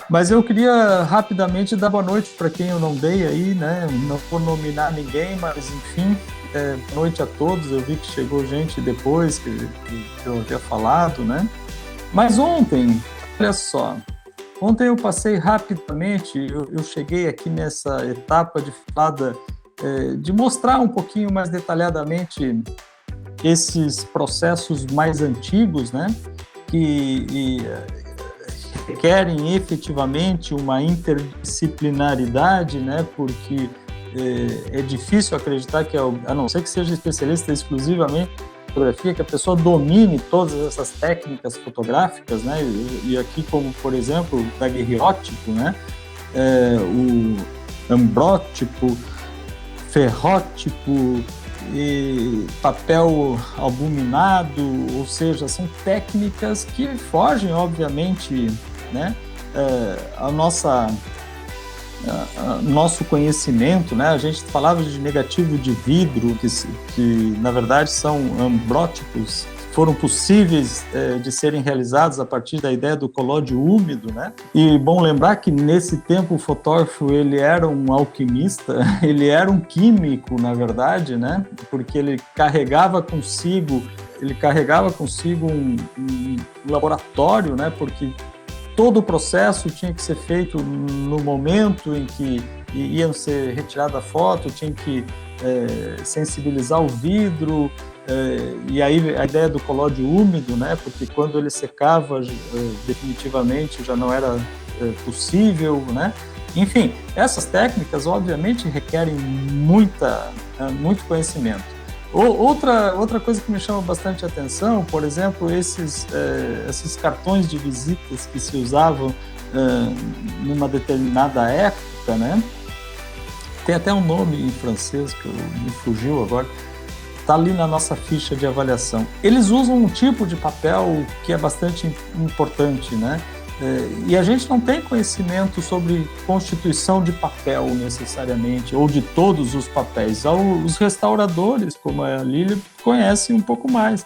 Mas eu queria rapidamente dar boa noite para quem eu não dei aí, né? Não vou nominar ninguém, mas enfim, boa noite a todos. Eu vi que chegou gente depois que eu havia falado, né? Mas ontem, olha só, ontem eu passei rapidamente, eu cheguei aqui nessa etapa de falada, de mostrar um pouquinho mais detalhadamente esses processos mais antigos, né? Que requerem efetivamente uma interdisciplinaridade, né? Porque é difícil acreditar que, a não ser que seja especialista exclusivamente em fotografia, que a pessoa domine todas essas técnicas fotográficas, né? E aqui, como por exemplo, o daguerreótipo, né? O ambrótipo, ferrótipo, e papel albuminado, ou seja, são técnicas que fogem, obviamente, né, nosso conhecimento, né? A gente falava de negativo de vidro, que na verdade são ambrótipos, foram possíveis de serem realizados a partir da ideia do colóide úmido, né? E bom lembrar que nesse tempo o fotógrafo ele era um alquimista, ele era um químico, na verdade, né? Porque ele carregava consigo um laboratório, né? Porque todo o processo tinha que ser feito no momento em que iam ser retirada a foto, tinha que sensibilizar o vidro, e aí a ideia do colóide úmido, né? Porque quando ele secava definitivamente já não era possível, né? Enfim, essas técnicas obviamente requerem muito conhecimento. Outra coisa que me chama bastante atenção, por exemplo, esses cartões de visitas que se usavam numa determinada época, né? Tem até um nome em francês que me fugiu agora, está ali na nossa ficha de avaliação. Eles usam um tipo de papel que é bastante importante, né? E a gente não tem conhecimento sobre constituição de papel necessariamente, ou de todos os papéis. Os restauradores, como a Lília, conhecem um pouco mais,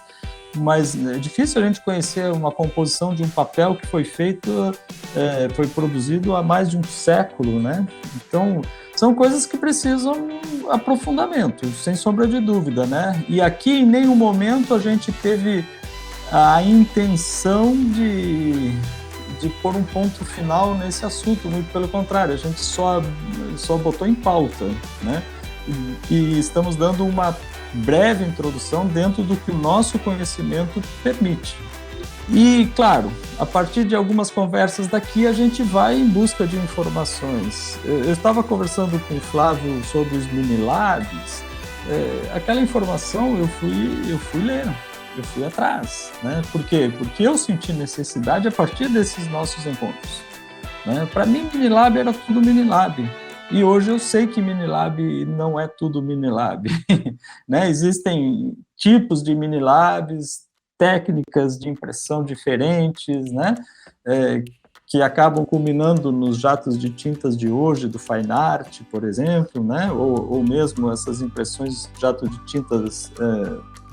mas é difícil a gente conhecer uma composição de um papel que foi produzido há mais de um século, né? Então, são coisas que precisam aprofundamento, sem sombra de dúvida, né? E aqui, em nenhum momento, a gente teve a intenção de pôr um ponto final nesse assunto, muito pelo contrário, a gente só botou em pauta, né? E estamos dando uma breve introdução dentro do que o nosso conhecimento permite. E, claro, a partir de algumas conversas daqui, a gente vai em busca de informações. Eu estava conversando com o Flávio sobre os Minilabs, aquela informação eu fui ler, eu fui atrás, né? Por quê? Porque eu senti necessidade a partir desses nossos encontros, né? Para mim, Minilab era tudo Minilab. E hoje eu sei que Minilab não é tudo Minilab, né? Existem tipos de Minilabs, técnicas de impressão diferentes, né? Que acabam culminando nos jatos de tintas de hoje, do Fine Art, por exemplo, né? Ou mesmo essas impressões de jato de tintas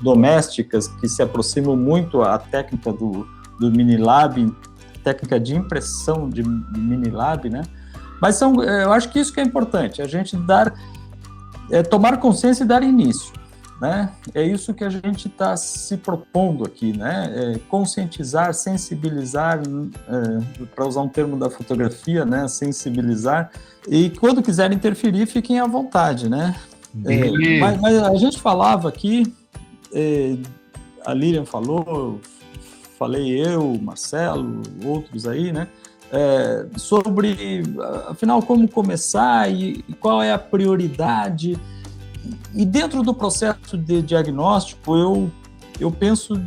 domésticas que se aproximam muito à técnica do Minilab, técnica de impressão de Minilab, né? Mas eu acho que isso que é importante, a gente tomar consciência e dar início, né? É isso que a gente está se propondo aqui, né? Conscientizar, sensibilizar, para usar um termo da fotografia, né? Sensibilizar, e quando quiserem interferir, fiquem à vontade, né? Mas a gente falava aqui, a Lilian falou, falei eu, Marcelo, outros aí, né? Sobre, afinal, como começar e qual é a prioridade. E dentro do processo de diagnóstico, eu penso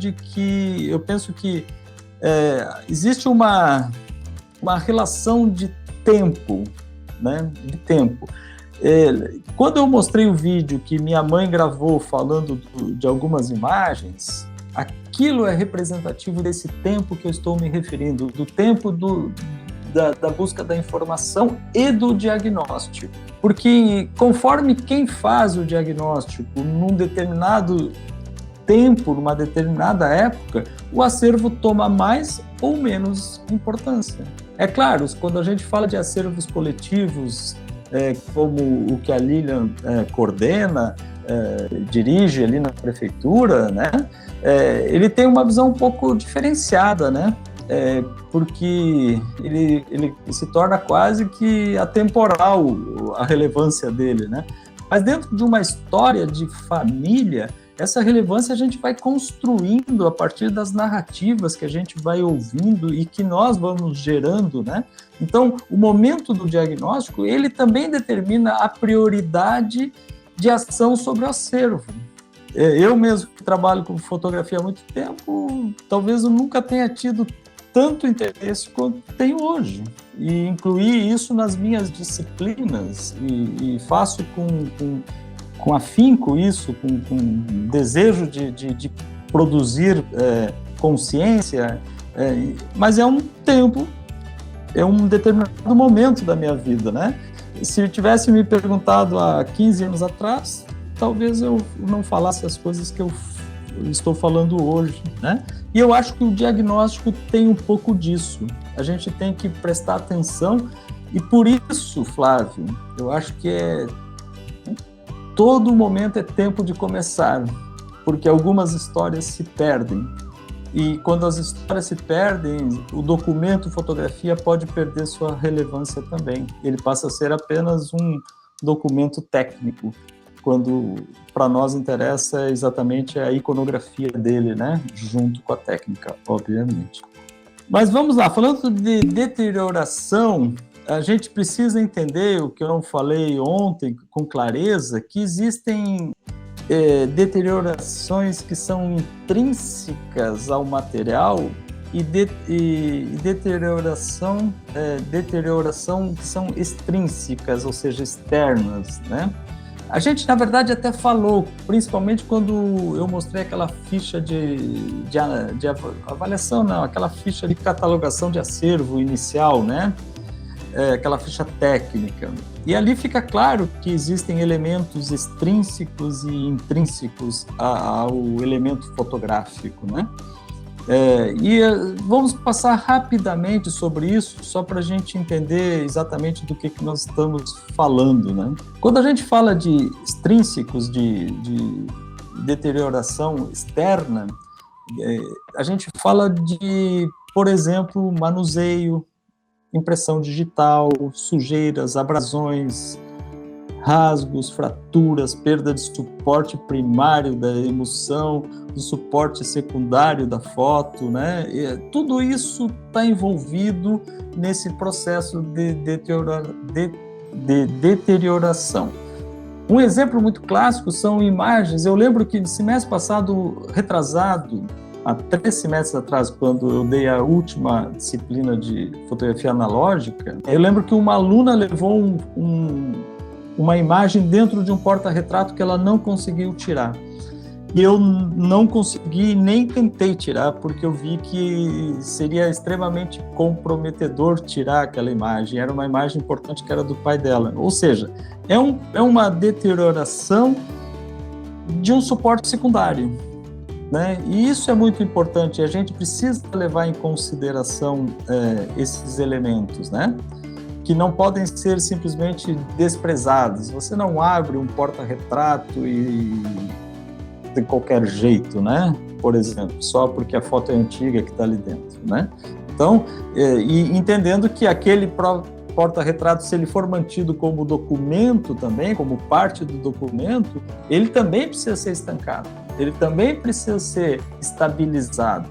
que existe uma relação de tempo, né? De tempo. Quando eu mostrei o vídeo que minha mãe gravou falando de algumas imagens, aquilo é representativo desse tempo que eu estou me referindo, do tempo da busca da informação e do diagnóstico. Porque conforme quem faz o diagnóstico num determinado tempo, numa determinada época, o acervo toma mais ou menos importância. É claro, quando a gente fala de acervos coletivos, como o que a Lilian coordena, dirige ali na prefeitura, né? Ele tem uma visão um pouco diferenciada, né? Porque ele se torna quase que atemporal a relevância dele, né? Mas dentro de uma história de família, essa relevância a gente vai construindo a partir das narrativas que a gente vai ouvindo e que nós vamos gerando, né? Então, o momento do diagnóstico, ele também determina a prioridade de ação sobre o acervo. Eu mesmo que trabalho com fotografia há muito tempo, talvez eu nunca tenha tido tanto interesse quanto tenho hoje. E incluir isso nas minhas disciplinas e faço com afinco isso, com desejo de produzir consciência, mas é um tempo, é um determinado momento da minha vida, né? Se eu tivesse me perguntado há 15 anos atrás, talvez eu não falasse as coisas que eu estou falando hoje, né? E eu acho que o diagnóstico tem um pouco disso. A gente tem que prestar atenção e por isso, Flávio, eu acho que todo momento é tempo de começar, porque algumas histórias se perdem. E quando as histórias se perdem, o documento fotografia pode perder sua relevância também. Ele passa a ser apenas um documento técnico, quando para nós interessa exatamente a iconografia dele, né? Junto com a técnica, obviamente. Mas vamos lá, falando de deterioração, a gente precisa entender, o que eu não falei ontem com clareza, que existem deteriorações que são intrínsecas ao material e deterioração que são extrínsecas, ou seja, externas, né? A gente, na verdade, até falou, principalmente quando eu mostrei aquela ficha de avaliação, não, aquela ficha de catalogação de acervo inicial, né? Aquela ficha técnica. E ali fica claro que existem elementos extrínsecos e intrínsecos ao elemento fotográfico, né? E vamos passar rapidamente sobre isso, só para a gente entender exatamente do que nós estamos falando, né? Quando a gente fala de extrínsecos, de deterioração externa, a gente fala de, por exemplo, manuseio, impressão digital, sujeiras, abrasões, rasgos, fraturas, perda de suporte primário da emulsão, do suporte secundário da foto, né? Tudo isso está envolvido nesse processo de deterioração. Um exemplo muito clássico são imagens. Eu lembro que no semestre passado, retrasado, há 3 semestres atrás, quando eu dei a última disciplina de fotografia analógica, eu lembro que uma aluna levou uma imagem dentro de um porta-retrato que ela não conseguiu tirar. E eu não consegui, nem tentei tirar, porque eu vi que seria extremamente comprometedor tirar aquela imagem. Era uma imagem importante que era do pai dela. Ou seja, é uma deterioração de um suporte secundário, né? E isso é muito importante. A gente precisa levar em consideração esses elementos, né? Que não podem ser simplesmente desprezados. Você não abre um porta-retrato de qualquer jeito, né? Por exemplo, só porque a foto é antiga que está ali dentro, né? Então, e entendendo que aquele porta-retrato, se ele for mantido como documento também, como parte do documento, ele também precisa ser estancado, ele também precisa ser estabilizado,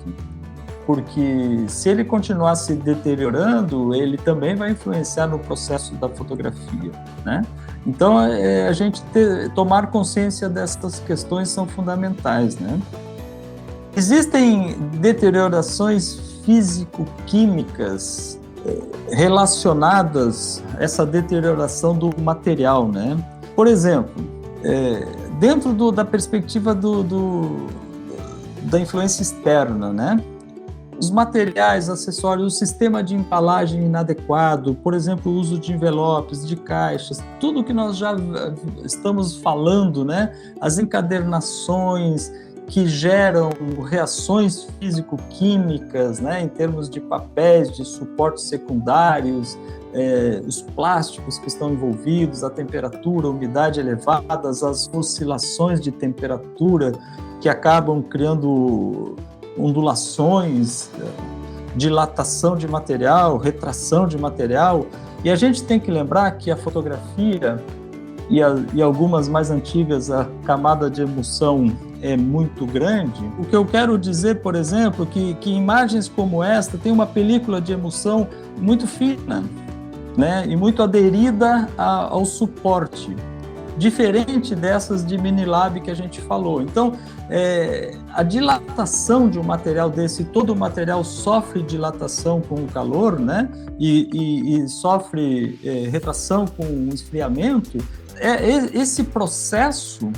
porque se ele continuar se deteriorando, ele também vai influenciar no processo da fotografia, né? Então, a gente tomar consciência dessas questões são fundamentais, né? Existem deteriorações físico-químicas relacionadas a essa deterioração do material, né? Por exemplo, dentro da perspectiva da influência externa, né? Os materiais, acessórios, o sistema de embalagem inadequado, por exemplo, o uso de envelopes, de caixas, tudo que nós já estamos falando, né? As encadernações que geram reações físico-químicas, né, em termos de papéis, de suportes secundários, os plásticos que estão envolvidos, a temperatura, a umidade elevadas, as oscilações de temperatura que acabam criando ondulações, dilatação de material, retração de material. E a gente tem que lembrar que a fotografia e algumas mais antigas, a camada de emulsão é muito grande. O que eu quero dizer, por exemplo, que imagens como esta têm uma película de emulsão muito fina, né, e muito aderida ao suporte, diferente dessas de Minilab que a gente falou. Então, a dilatação de um material desse, todo o material sofre dilatação com o calor, né, e sofre retração com o esfriamento. Esse processo,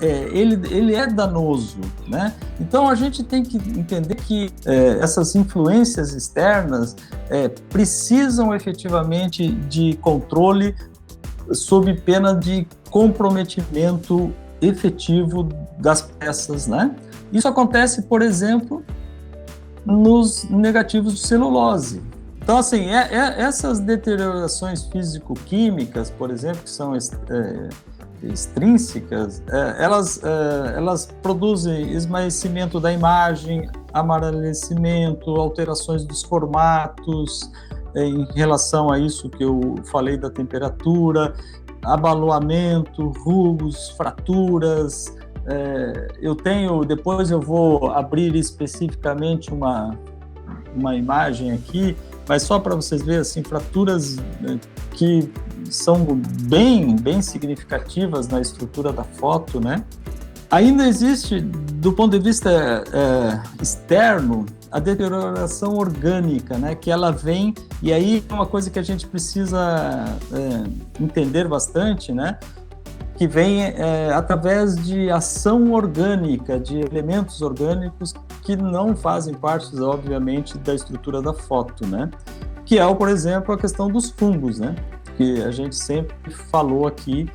ele é danoso, né? Então, a gente tem que entender que essas influências externas precisam efetivamente de controle sob pena de comprometimento efetivo das peças, né? Isso acontece, por exemplo, nos negativos de celulose. Então, assim, essas deteriorações físico-químicas, por exemplo, que são extrínsecas, elas produzem esmaecimento da imagem, amarelecimento, alterações dos formatos, em relação a isso que eu falei da temperatura, abaloamento, rugos, fraturas. Depois eu vou abrir especificamente uma imagem aqui, mas só para vocês verem, assim, fraturas que são bem significativas na estrutura da foto, né? Ainda existe, do ponto de vista externo, a deterioração orgânica, né? Que ela vem, e aí é uma coisa que a gente precisa entender bastante, né? Que vem através de ação orgânica, de elementos orgânicos que não fazem parte, obviamente, da estrutura da foto, né? Que é, por exemplo, a questão dos fungos, né? Que a gente sempre falou aqui,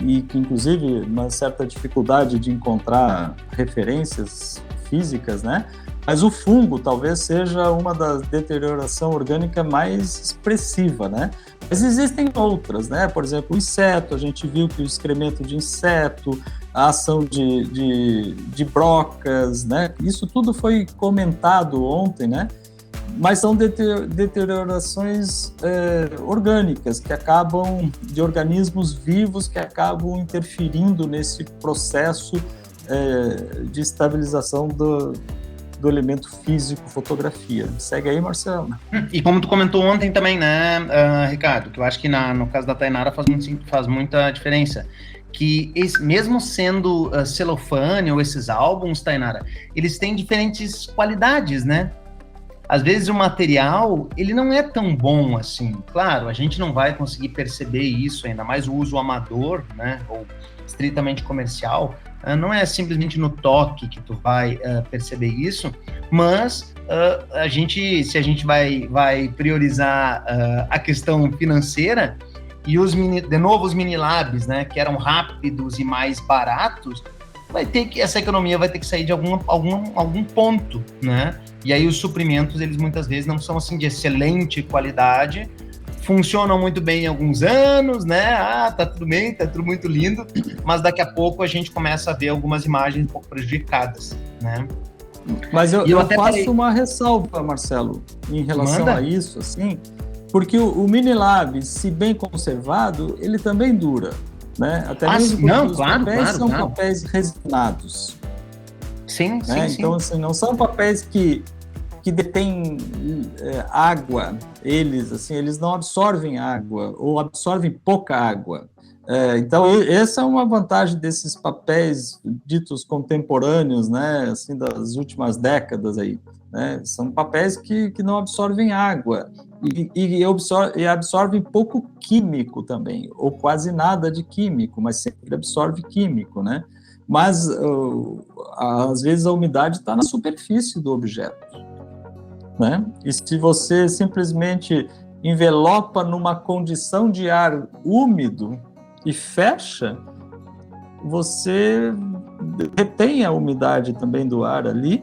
e que, inclusive, uma certa dificuldade de encontrar referências físicas, né? Mas o fungo talvez seja uma das deterioração orgânica mais expressiva, né? Mas existem outras, né? Por exemplo, o inseto, a gente viu que o excremento de inseto, a ação de brocas, né? Isso tudo foi comentado ontem, né? Mas são deteriorações orgânicas que acabam, de organismos vivos que acabam interferindo nesse processo de estabilização do elemento físico, fotografia. Segue aí, Marcelo. E como tu comentou ontem também, né, Ricardo, que eu acho que no caso da Tainara faz muita diferença, que mesmo sendo celofane ou esses álbuns, Tainara, eles têm diferentes qualidades, né? Às vezes o material, ele não é tão bom assim. Claro, a gente não vai conseguir perceber isso, ainda mais o uso amador, né, ou estritamente comercial, não é simplesmente no toque que tu vai perceber isso, mas se a gente vai priorizar a questão financeira, e os Minilabs, né, que eram rápidos e mais baratos, essa economia vai ter que sair de algum ponto, né? E aí os suprimentos, eles muitas vezes não são assim de excelente qualidade, funcionam muito bem em alguns anos, né? Tá tudo bem, tá tudo muito lindo, mas daqui a pouco a gente começa a ver algumas imagens um pouco prejudicadas, né? Mas eu faço uma ressalva, Marcelo, em relação a isso, assim, porque o Minilab, se bem conservado, ele também dura, né? Até mesmo porque os papéis são papéis resinados. Sim, né? sim, Então, sim. assim, não são papéis que detêm água, eles não absorvem água, ou absorvem pouca água. Então, essa é uma vantagem desses papéis ditos contemporâneos, né, assim, das últimas décadas aí, né? São papéis que não absorvem água e absorvem pouco químico também, ou quase nada de químico, mas sempre absorve químico, né? Mas, às vezes, a umidade está na superfície do objeto, né? E se você simplesmente envelopa numa condição de ar úmido e fecha, você retém a umidade também do ar ali,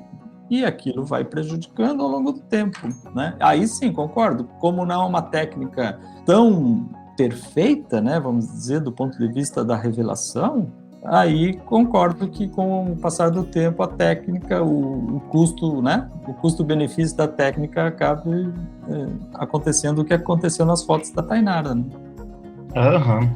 e aquilo vai prejudicando ao longo do tempo, né? Aí sim, concordo, como não é uma técnica tão perfeita, né, vamos dizer, do ponto de vista da revelação, aí concordo que com o passar do tempo a técnica, o custo, né, o custo-benefício da técnica acabe acontecendo o que aconteceu nas fotos da Tainara, né? Aham.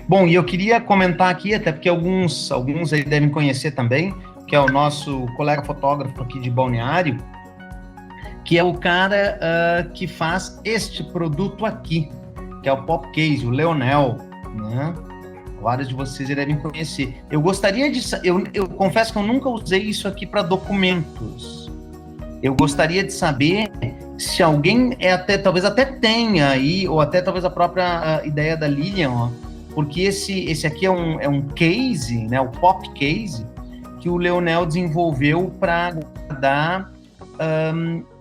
Bom, e eu queria comentar aqui, até porque alguns aí devem conhecer também, que é o nosso colega fotógrafo aqui de Balneário, que é o cara que faz este produto aqui, que é o Pop Case, o Leonel, né? Vários de vocês devem conhecer. Eu gostaria de... Eu confesso que eu nunca usei isso aqui para documentos. Eu gostaria de saber se alguém talvez até tenha aí, ou até talvez a própria ideia da Lilian, ó, porque esse aqui é um case, né, o Pop Case, que o Leonel desenvolveu para guardar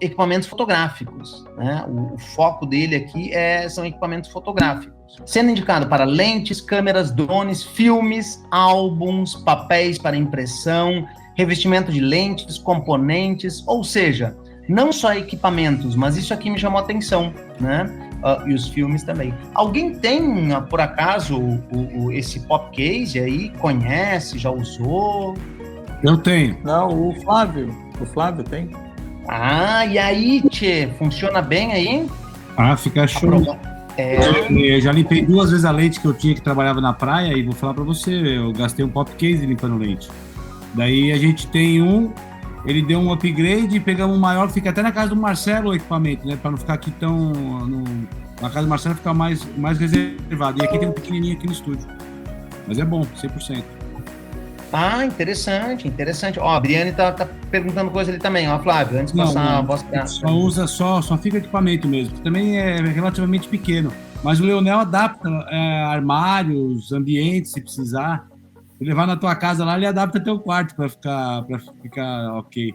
equipamentos fotográficos, né? O foco dele aqui são equipamentos fotográficos, sendo indicado para lentes, câmeras, drones, filmes, álbuns, papéis para impressão, revestimento de lentes, componentes, ou seja, não só equipamentos, mas isso aqui me chamou a atenção, né? E os filmes também. Alguém tem, por acaso, esse Pop Case aí? Conhece? Já usou? Eu tenho. Não, o Flávio tem. Ah, e aí, tchê, funciona bem aí? Ah, fica show. Eu já limpei 2 vezes a lente que eu tinha, que trabalhava na praia, e vou falar pra você, eu gastei um Pop Case limpando lente. Daí a gente tem ele deu um upgrade e pegamos um maior, fica até na casa do Marcelo o equipamento, né, pra não ficar aqui tão... na casa do Marcelo fica mais reservado. E aqui tem um pequenininho aqui no estúdio. Mas é bom, 100%. Ah, interessante. Ó, a Briane tá perguntando coisa ali também, ó, Flávio, antes de passar a voz pra... Só fica equipamento mesmo, que também é relativamente pequeno. Mas o Leonel adapta armários, ambientes, se precisar. Se levar na tua casa lá, ele adapta teu quarto para ficar ok.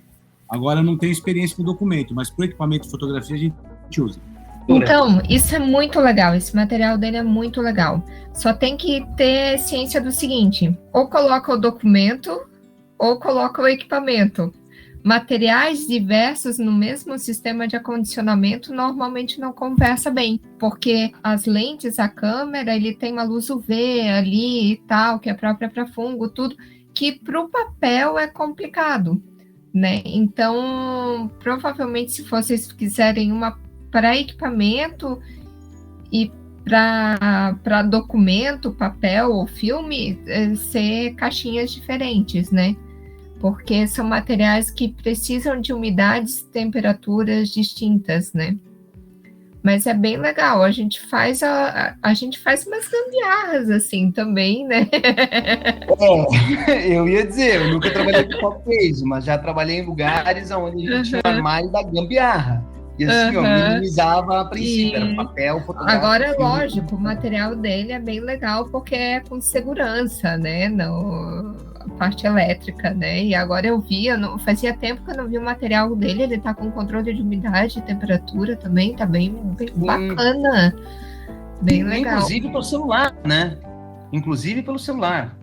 Agora eu não tenho experiência com documento, mas para equipamento de fotografia a gente usa. Então, isso é muito legal, esse material dele é muito legal. Só tem que ter ciência do seguinte, ou coloca o documento, ou coloca o equipamento. Materiais diversos no mesmo sistema de acondicionamento normalmente não conversa bem, porque as lentes, a câmera, ele tem uma luz UV ali e tal, que é própria para fungo, tudo, que para o papel é complicado, né? Então, provavelmente, se vocês quiserem uma para equipamento e para documento, papel ou filme, ser caixinhas diferentes, né? Porque são materiais que precisam de umidades e temperaturas distintas, né? Mas é bem legal, a gente faz umas gambiarras assim também, né? Eu ia dizer, eu nunca trabalhei com Pop Case, mas já trabalhei em lugares onde a gente tinha o armário da gambiarra. E assim, eu minimizava a princípio, era papel, fotográfico. Agora, lógico, o material dele é bem legal porque é com segurança, né? A parte elétrica, né? E agora eu vi, fazia tempo que eu não vi o material dele, ele tá com controle de umidade e temperatura também, tá bem bacana. Bem legal. Inclusive pelo celular, né? Inclusive pelo celular.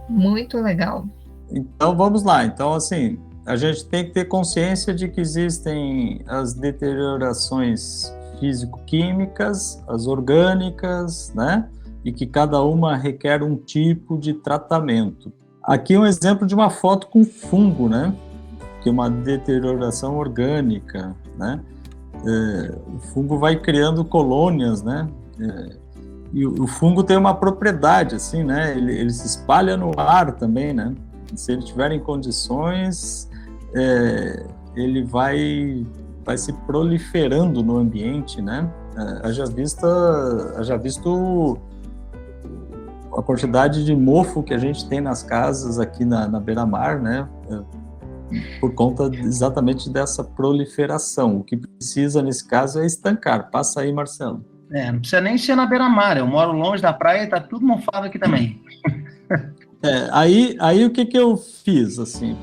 Muito legal. Então, vamos lá. Então, assim, a gente tem que ter consciência de que existem as deteriorações físico-químicas, as orgânicas, né? E que cada uma requer um tipo de tratamento. Aqui um exemplo de uma foto com fungo, né? Que é uma deterioração orgânica, né? O fungo vai criando colônias, né? E o fungo tem uma propriedade, assim, né? Ele se espalha no ar também, né? Se ele tiver em condições, ele vai se proliferando no ambiente, né? Haja visto a quantidade de mofo que a gente tem nas casas aqui na beira-mar, né? Por conta exatamente dessa proliferação. O que precisa, nesse caso, é estancar. Passa aí, Marcelo. Não precisa nem ser na beira-mar. Eu moro longe da praia e tá tudo mofado aqui também. Aí o que eu fiz, assim,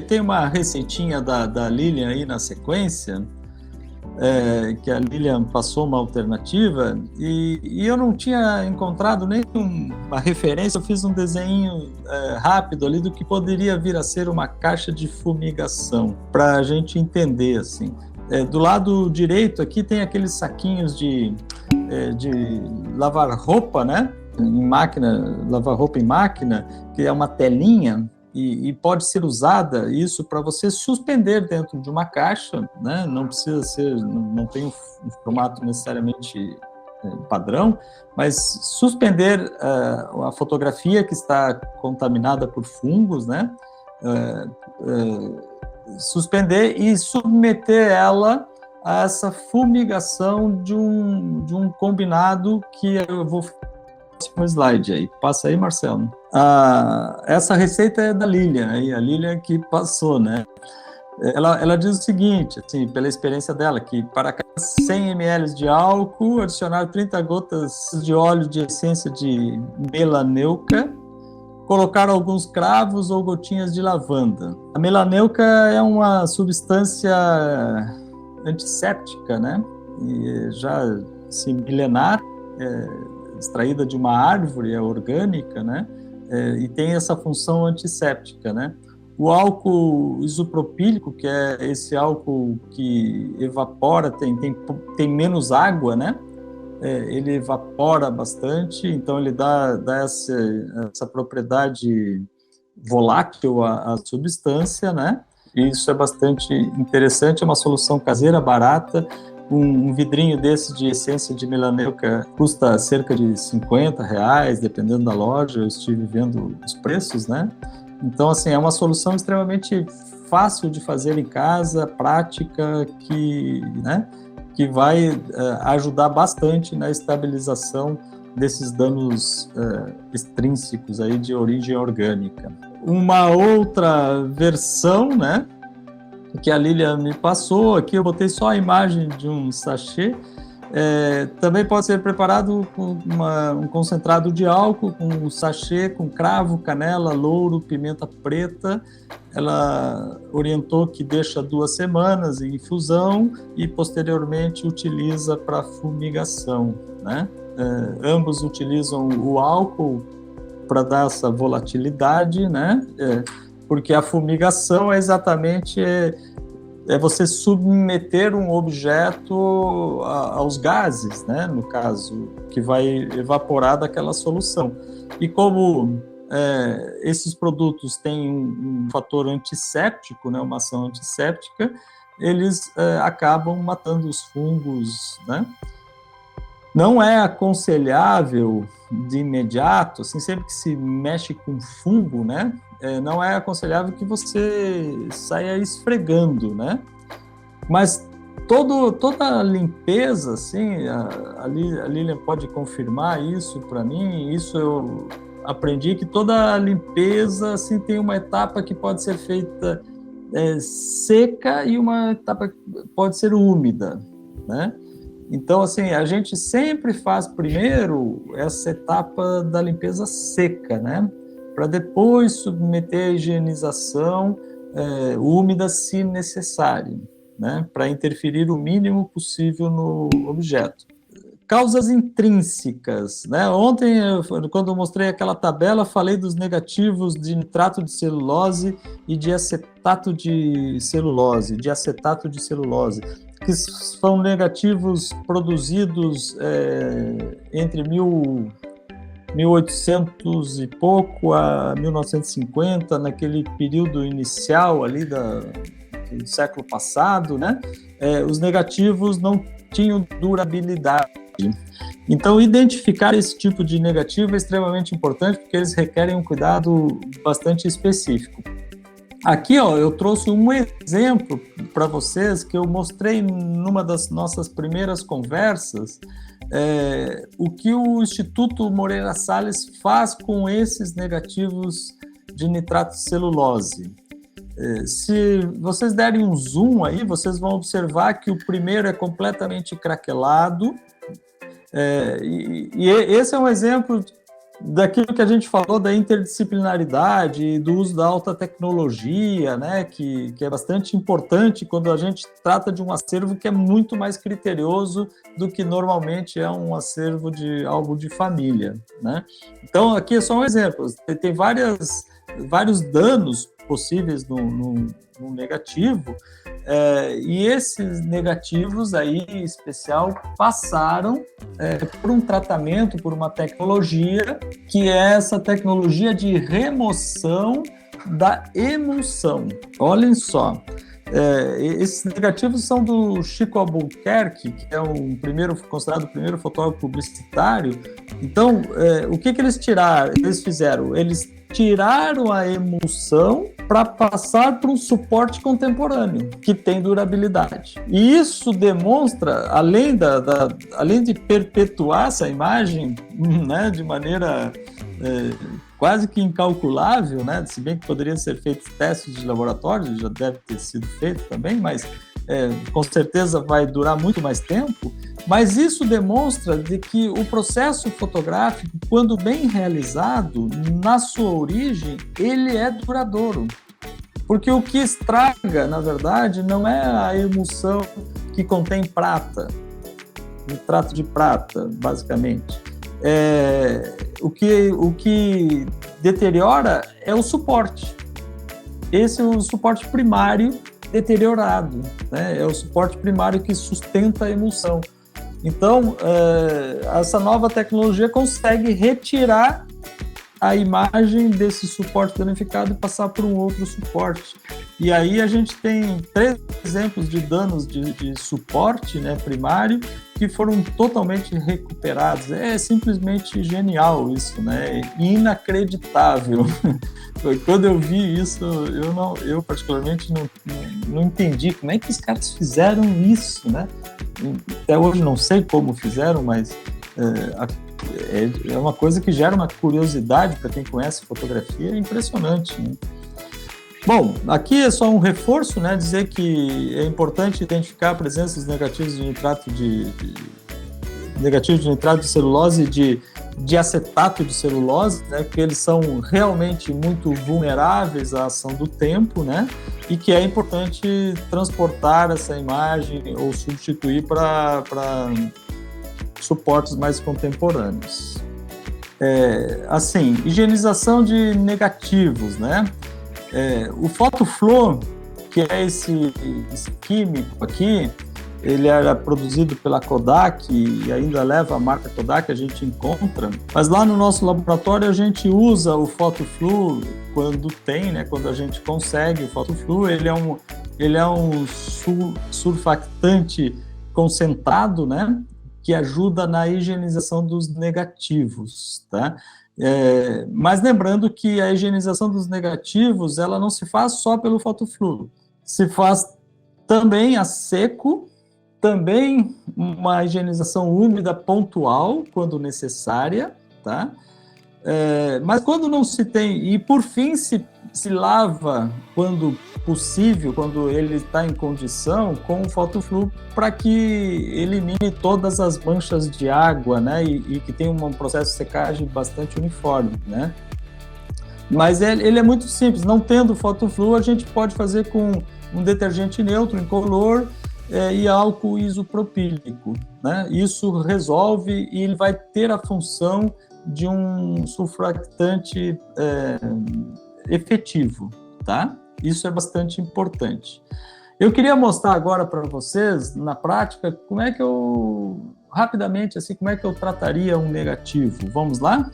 tem uma receitinha da Lilian aí na sequência, que a Lilian passou uma alternativa, e eu não tinha encontrado nenhuma referência. Eu fiz um desenho rápido ali do que poderia vir a ser uma caixa de fumigação, para a gente entender, assim. Do lado direito aqui tem aqueles saquinhos de lavar roupa, né? Em máquina, lavar roupa em máquina, que é uma telinha, e pode ser usada isso para você suspender dentro de uma caixa, né? Não precisa ser, não tem um formato necessariamente padrão, mas suspender a fotografia que está contaminada por fungos, né? Suspender e submeter ela a essa fumigação de um combinado que eu vou próximo slide aí. Passa aí, Marcelo. Essa receita é da Lilian, aí, a Lilian que passou, né? Ela diz o seguinte, assim, pela experiência dela, que para cada 100 ml de álcool, adicionar 30 gotas de óleo de essência de melaneuca, colocar alguns cravos ou gotinhas de lavanda. A melaneuca é uma substância antisséptica, né? E já milenar, extraída de uma árvore, é orgânica, né? E tem essa função antisséptica, né? O álcool isopropílico, que é esse álcool que evapora, tem menos água, né? Ele evapora bastante, então ele dá essa propriedade volátil à substância, né? E isso é bastante interessante, é uma solução caseira, barata. Um vidrinho desse de essência de melaneuca custa cerca de R$50, dependendo da loja, eu estive vendo os preços, né? Então, assim, é uma solução extremamente fácil de fazer em casa, prática, que vai ajudar bastante na estabilização desses danos extrínsecos aí de origem orgânica. Uma outra versão, né, que a Lilian me passou, aqui eu botei só a imagem de um sachê, também pode ser preparado com um concentrado de álcool, com um sachê com cravo, canela, louro, pimenta preta. Ela orientou que deixa 2 semanas em infusão e posteriormente utiliza para fumigação, né? Ambos utilizam o álcool para dar essa volatilidade, né? Porque a fumigação é exatamente você submeter um objeto aos gases, né, no caso, que vai evaporar daquela solução. E como esses produtos têm um fator antisséptico, né, uma ação antisséptica, eles acabam matando os fungos, né? Não é aconselhável de imediato, assim, sempre que se mexe com fungo, né, não é aconselhável que você saia esfregando, né? Mas toda a limpeza, assim, a Lilian pode confirmar isso para mim, isso eu aprendi, que toda a limpeza, assim, tem uma etapa que pode ser feita seca e uma etapa que pode ser úmida, né? Então, assim, a gente sempre faz primeiro essa etapa da limpeza seca, né? Para depois submeter a higienização úmida, se necessário, né? Para interferir o mínimo possível no objeto. Causas intrínsecas, né? Ontem, quando eu mostrei aquela tabela, falei dos negativos de nitrato de celulose e de acetato de celulose, que são negativos produzidos entre 1800 e pouco a 1950, naquele período inicial ali do século passado, né? Os negativos não tinham durabilidade. Então, identificar esse tipo de negativo é extremamente importante, porque eles requerem um cuidado bastante específico. Aqui, ó, eu trouxe um exemplo para vocês que eu mostrei numa das nossas primeiras conversas, o que o Instituto Moreira Salles faz com esses negativos de nitrato de celulose. Se vocês derem um zoom aí, vocês vão observar que o primeiro é completamente craquelado, e esse é um exemplo daquilo que a gente falou da interdisciplinaridade, do uso da alta tecnologia, né, que é bastante importante quando a gente trata de um acervo que é muito mais criterioso do que normalmente é um acervo de algo de família, né? Então, aqui é só um exemplo. Tem vários danos possíveis no negativo, e esses negativos aí, em especial, passaram por um tratamento, por uma tecnologia, que é essa tecnologia de remoção da emulsão. Olhem só, esses negativos são do Chico Albuquerque, que é considerado o primeiro fotógrafo publicitário. Então, o que eles tiraram? Eles fizeram? Eles tiraram a emulsão para passar para um suporte contemporâneo, que tem durabilidade. E isso demonstra, além de perpetuar essa imagem, né, de maneira quase que incalculável, né, se bem que poderiam ser feitos testes de laboratório, já deve ter sido feito também, mas com certeza vai durar muito mais tempo, mas isso demonstra de que o processo fotográfico, quando bem realizado, na sua origem, ele é duradouro. Porque o que estraga, na verdade, não é a emulsão que contém prata, nitrato de prata, basicamente. O que deteriora é o suporte. Esse é o suporte primário deteriorado, né? É o suporte primário que sustenta a emulsão. Então, essa nova tecnologia consegue retirar a imagem desse suporte danificado e passar por um outro suporte. E aí a gente tem 3 exemplos de danos de suporte, né, primário, que foram totalmente recuperados. É simplesmente genial isso, né? Inacreditável. Quando eu vi isso, eu particularmente não entendi como é que os caras fizeram isso, né? Até hoje não sei como fizeram, mas é uma coisa que gera uma curiosidade para quem conhece fotografia, impressionante, né? Bom, aqui é só um reforço, né, dizer que é importante identificar a presença dos negativos de nitrato de celulose e de acetato de celulose, né, porque eles são realmente muito vulneráveis à ação do tempo, né, e que é importante transportar essa imagem ou substituir para suportes mais contemporâneos. Assim, higienização de negativos, né? O PhotoFlow, que é esse químico aqui, ele era produzido pela Kodak e ainda leva a marca Kodak, a gente encontra, mas lá no nosso laboratório a gente usa o PhotoFlow quando tem, né, quando a gente consegue o PhotoFlow. Ele é um surfactante concentrado, né, que ajuda na higienização dos negativos, tá? Mas lembrando que a higienização dos negativos, ela não se faz só pelo PhotoFlow, se faz também a seco, também uma higienização úmida pontual, quando necessária, tá? Mas quando não se tem, e por fim se lava quando possível, quando ele está em condição, com o PhotoFlow, para que elimine todas as manchas de água, né, e que tenha um processo de secagem bastante uniforme, né. Mas ele é muito simples. Não tendo PhotoFlow, a gente pode fazer com um detergente neutro, incolor, e álcool isopropílico, né. Isso resolve e ele vai ter a função de um surfactante efetivo, tá? Isso é bastante importante. Eu queria mostrar agora para vocês, na prática, como é que eu trataria um negativo. Vamos lá?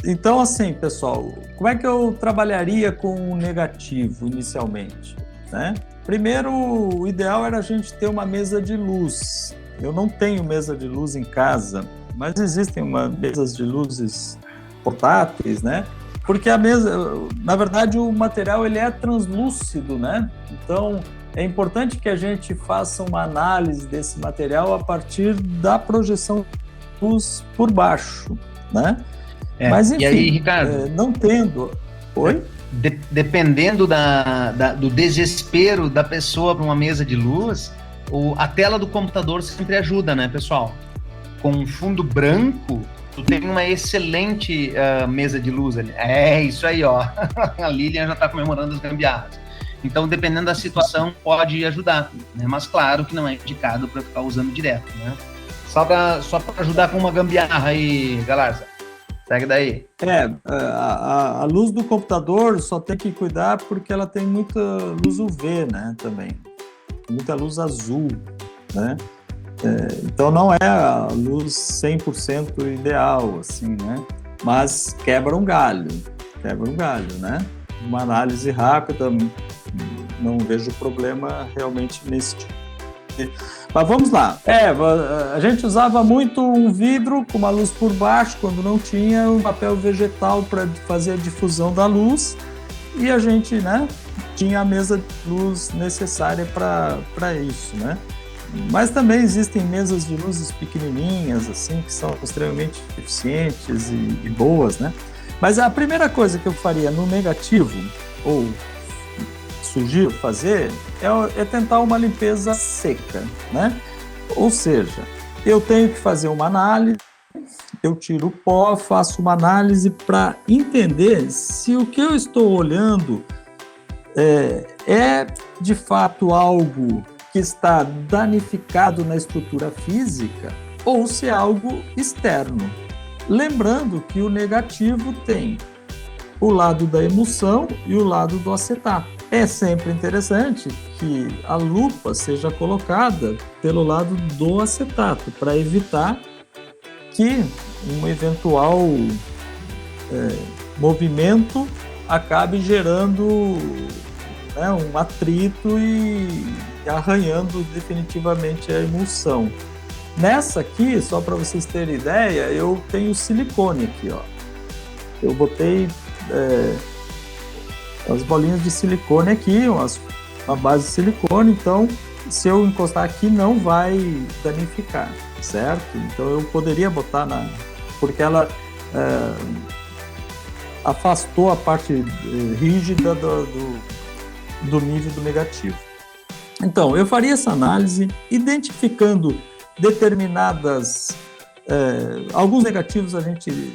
Então, assim, pessoal, como é que eu trabalharia com um negativo inicialmente, né? Primeiro, o ideal era a gente ter uma mesa de luz. Eu não tenho mesa de luz em casa, mas existem mesas de luzes portáteis, né? Porque a mesa, na verdade, o material ele é translúcido, né? Então, é importante que a gente faça uma análise desse material a partir da projeção de luz por baixo, né? Mas, enfim, e aí, Ricardo, não tendo... Oi? Dependendo do desespero da pessoa para uma mesa de luz, a tela do computador sempre ajuda, né, pessoal? Com um fundo branco, tu tem uma excelente mesa de luz ali. É isso aí, ó. A Lilian já está comemorando as gambiarras. Então, dependendo da situação, pode ajudar, né? Mas claro que não é indicado para ficar usando direto, né? Só para ajudar com uma gambiarra aí, Galarza. Segue daí. A luz do computador só tem que cuidar porque ela tem muita luz UV, né, também. Muita luz azul, né? Então não é a luz 100% ideal, assim, né? Mas quebra um galho, né? Uma análise rápida, não vejo problema realmente nesse tipo. Mas vamos lá. A gente usava muito um vidro com uma luz por baixo, quando não tinha um papel vegetal para fazer a difusão da luz, e a gente, né, tinha a mesa de luz necessária para isso, né? Mas também existem mesas de luzes pequenininhas, assim, que são extremamente eficientes e boas, né? Mas a primeira coisa que eu faria no negativo, ou sugiro fazer, é tentar uma limpeza seca, né? Ou seja, eu tenho que fazer uma análise, eu tiro o pó, faço uma análise para entender se o que eu estou olhando é de fato algo que está danificado na estrutura física ou se é algo externo. Lembrando que o negativo tem o lado da emulsão e o lado do acetato. É sempre interessante que a lupa seja colocada pelo lado do acetato, para evitar que um eventual movimento acabe gerando, né, um atrito e arranhando definitivamente a emulsão. Nessa aqui, só para vocês terem ideia, eu tenho silicone aqui, ó. Eu botei as bolinhas de silicone aqui, uma base de silicone, então se eu encostar aqui não vai danificar, certo? Então eu poderia botar porque ela afastou a parte rígida do nível do negativo. Então, eu faria essa análise identificando determinadas... alguns negativos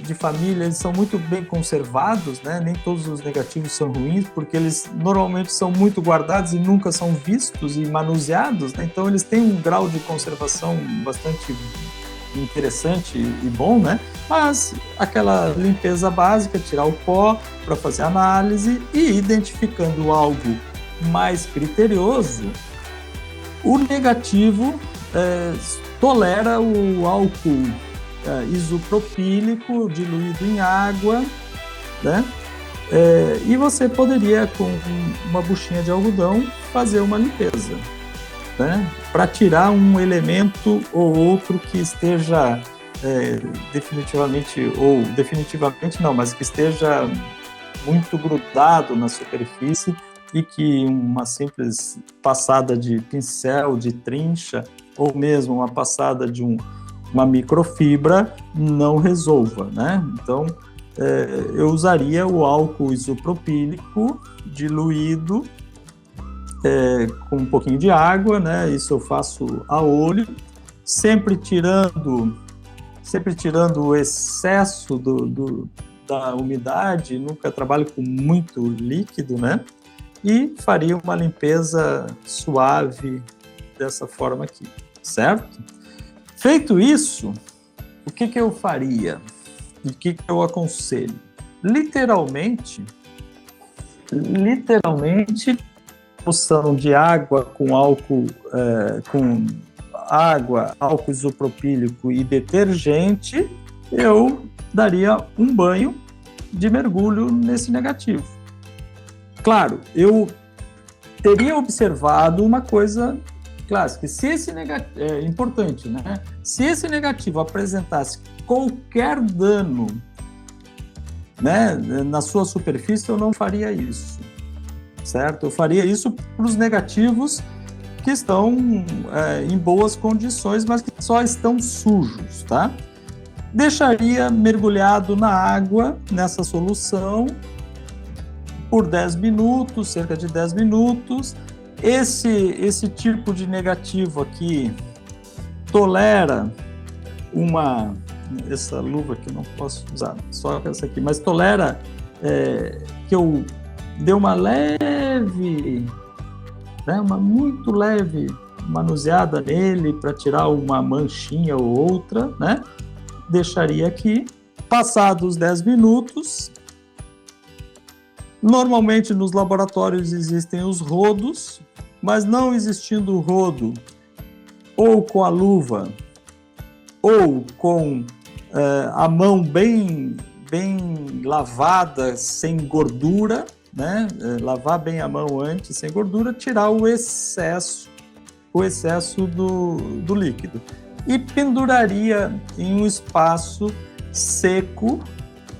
de família, eles são muito bem conservados, né? Nem todos os negativos são ruins, porque eles normalmente são muito guardados e nunca são vistos e manuseados, né? Então eles têm um grau de conservação bastante interessante e bom, né? Mas aquela limpeza básica, tirar o pó para fazer análise e identificando algo mais criterioso, o negativo tolera o álcool isopropílico diluído em água, né? E você poderia, com uma buchinha de algodão, fazer uma limpeza, né? Para tirar um elemento ou outro que esteja definitivamente não, mas que esteja muito grudado na superfície e que uma simples passada de pincel, de trincha, ou mesmo uma passada de uma microfibra não resolva, né? Então, eu usaria o álcool isopropílico diluído com um pouquinho de água, né? Isso eu faço a olho, sempre tirando o excesso da umidade, nunca trabalho com muito líquido, né? E faria uma limpeza suave dessa forma aqui, certo? Feito isso, o que eu faria? O que eu aconselho? Literalmente, poção de água com álcool, álcool isopropílico e detergente, eu daria um banho de mergulho nesse negativo. Claro, eu teria observado uma coisa clássica, se esse negativo, é importante, né? Se esse negativo apresentasse qualquer dano, né, na sua superfície, eu não faria isso, certo? Eu faria isso para os negativos que estão em boas condições, mas que só estão sujos, tá? Deixaria mergulhado na água, nessa solução, por 10 minutos, cerca de 10 minutos. Esse tipo de negativo aqui tolera uma essa luva que eu não posso usar, só essa aqui, mas tolera que eu dê uma leve, né, uma muito leve manuseada nele para tirar uma manchinha ou outra, né? Deixaria aqui. Passados 10 minutos, normalmente nos laboratórios existem os rodos, mas não existindo o rodo, ou com a luva, ou com a mão bem lavada, sem gordura, né? Lavar bem a mão antes, sem gordura, tirar o excesso do líquido. E penduraria em um espaço seco,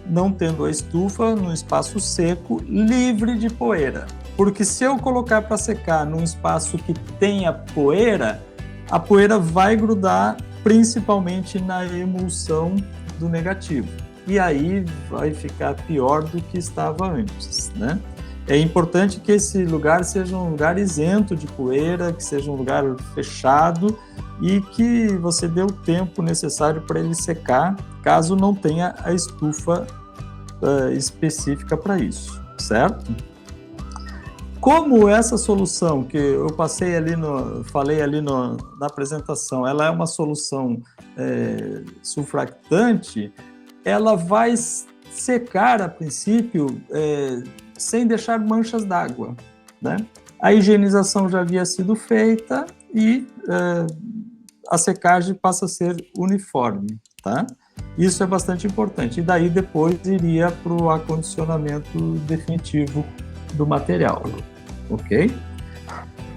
não tendo a estufa, num espaço seco, livre de poeira. Porque se eu colocar para secar num espaço que tenha poeira, a poeira vai grudar principalmente na emulsão do negativo. E aí vai ficar pior do que estava antes, né? É importante que esse lugar seja um lugar isento de poeira, que seja um lugar fechado e que você dê o tempo necessário para ele secar, caso não tenha a estufa específica para isso, certo? Como essa solução que eu falei ali na apresentação, ela é uma solução sulfractante, ela vai secar a princípio sem deixar manchas d'água, né? A higienização já havia sido feita e a secagem passa a ser uniforme, tá? Isso é bastante importante. E daí depois iria para o acondicionamento definitivo do material, ok?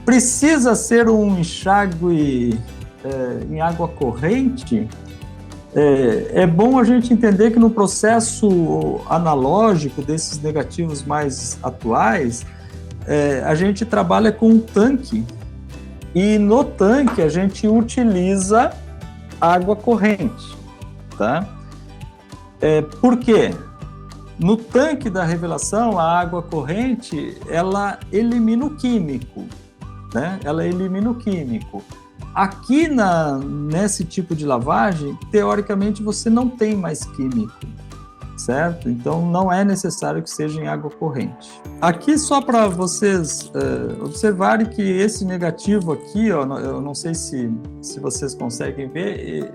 Precisa ser um enxágue em água corrente? É bom a gente entender que no processo analógico desses negativos mais atuais, a gente trabalha com um tanque e no tanque a gente utiliza água corrente, tá? Por quê? No tanque da revelação, a água corrente, ela elimina o químico, né? Ela elimina o químico. Aqui nesse tipo de lavagem, teoricamente você não tem mais químico, certo? Então não é necessário que seja em água corrente. Aqui só para vocês observarem que esse negativo aqui, ó, eu não sei se vocês conseguem ver,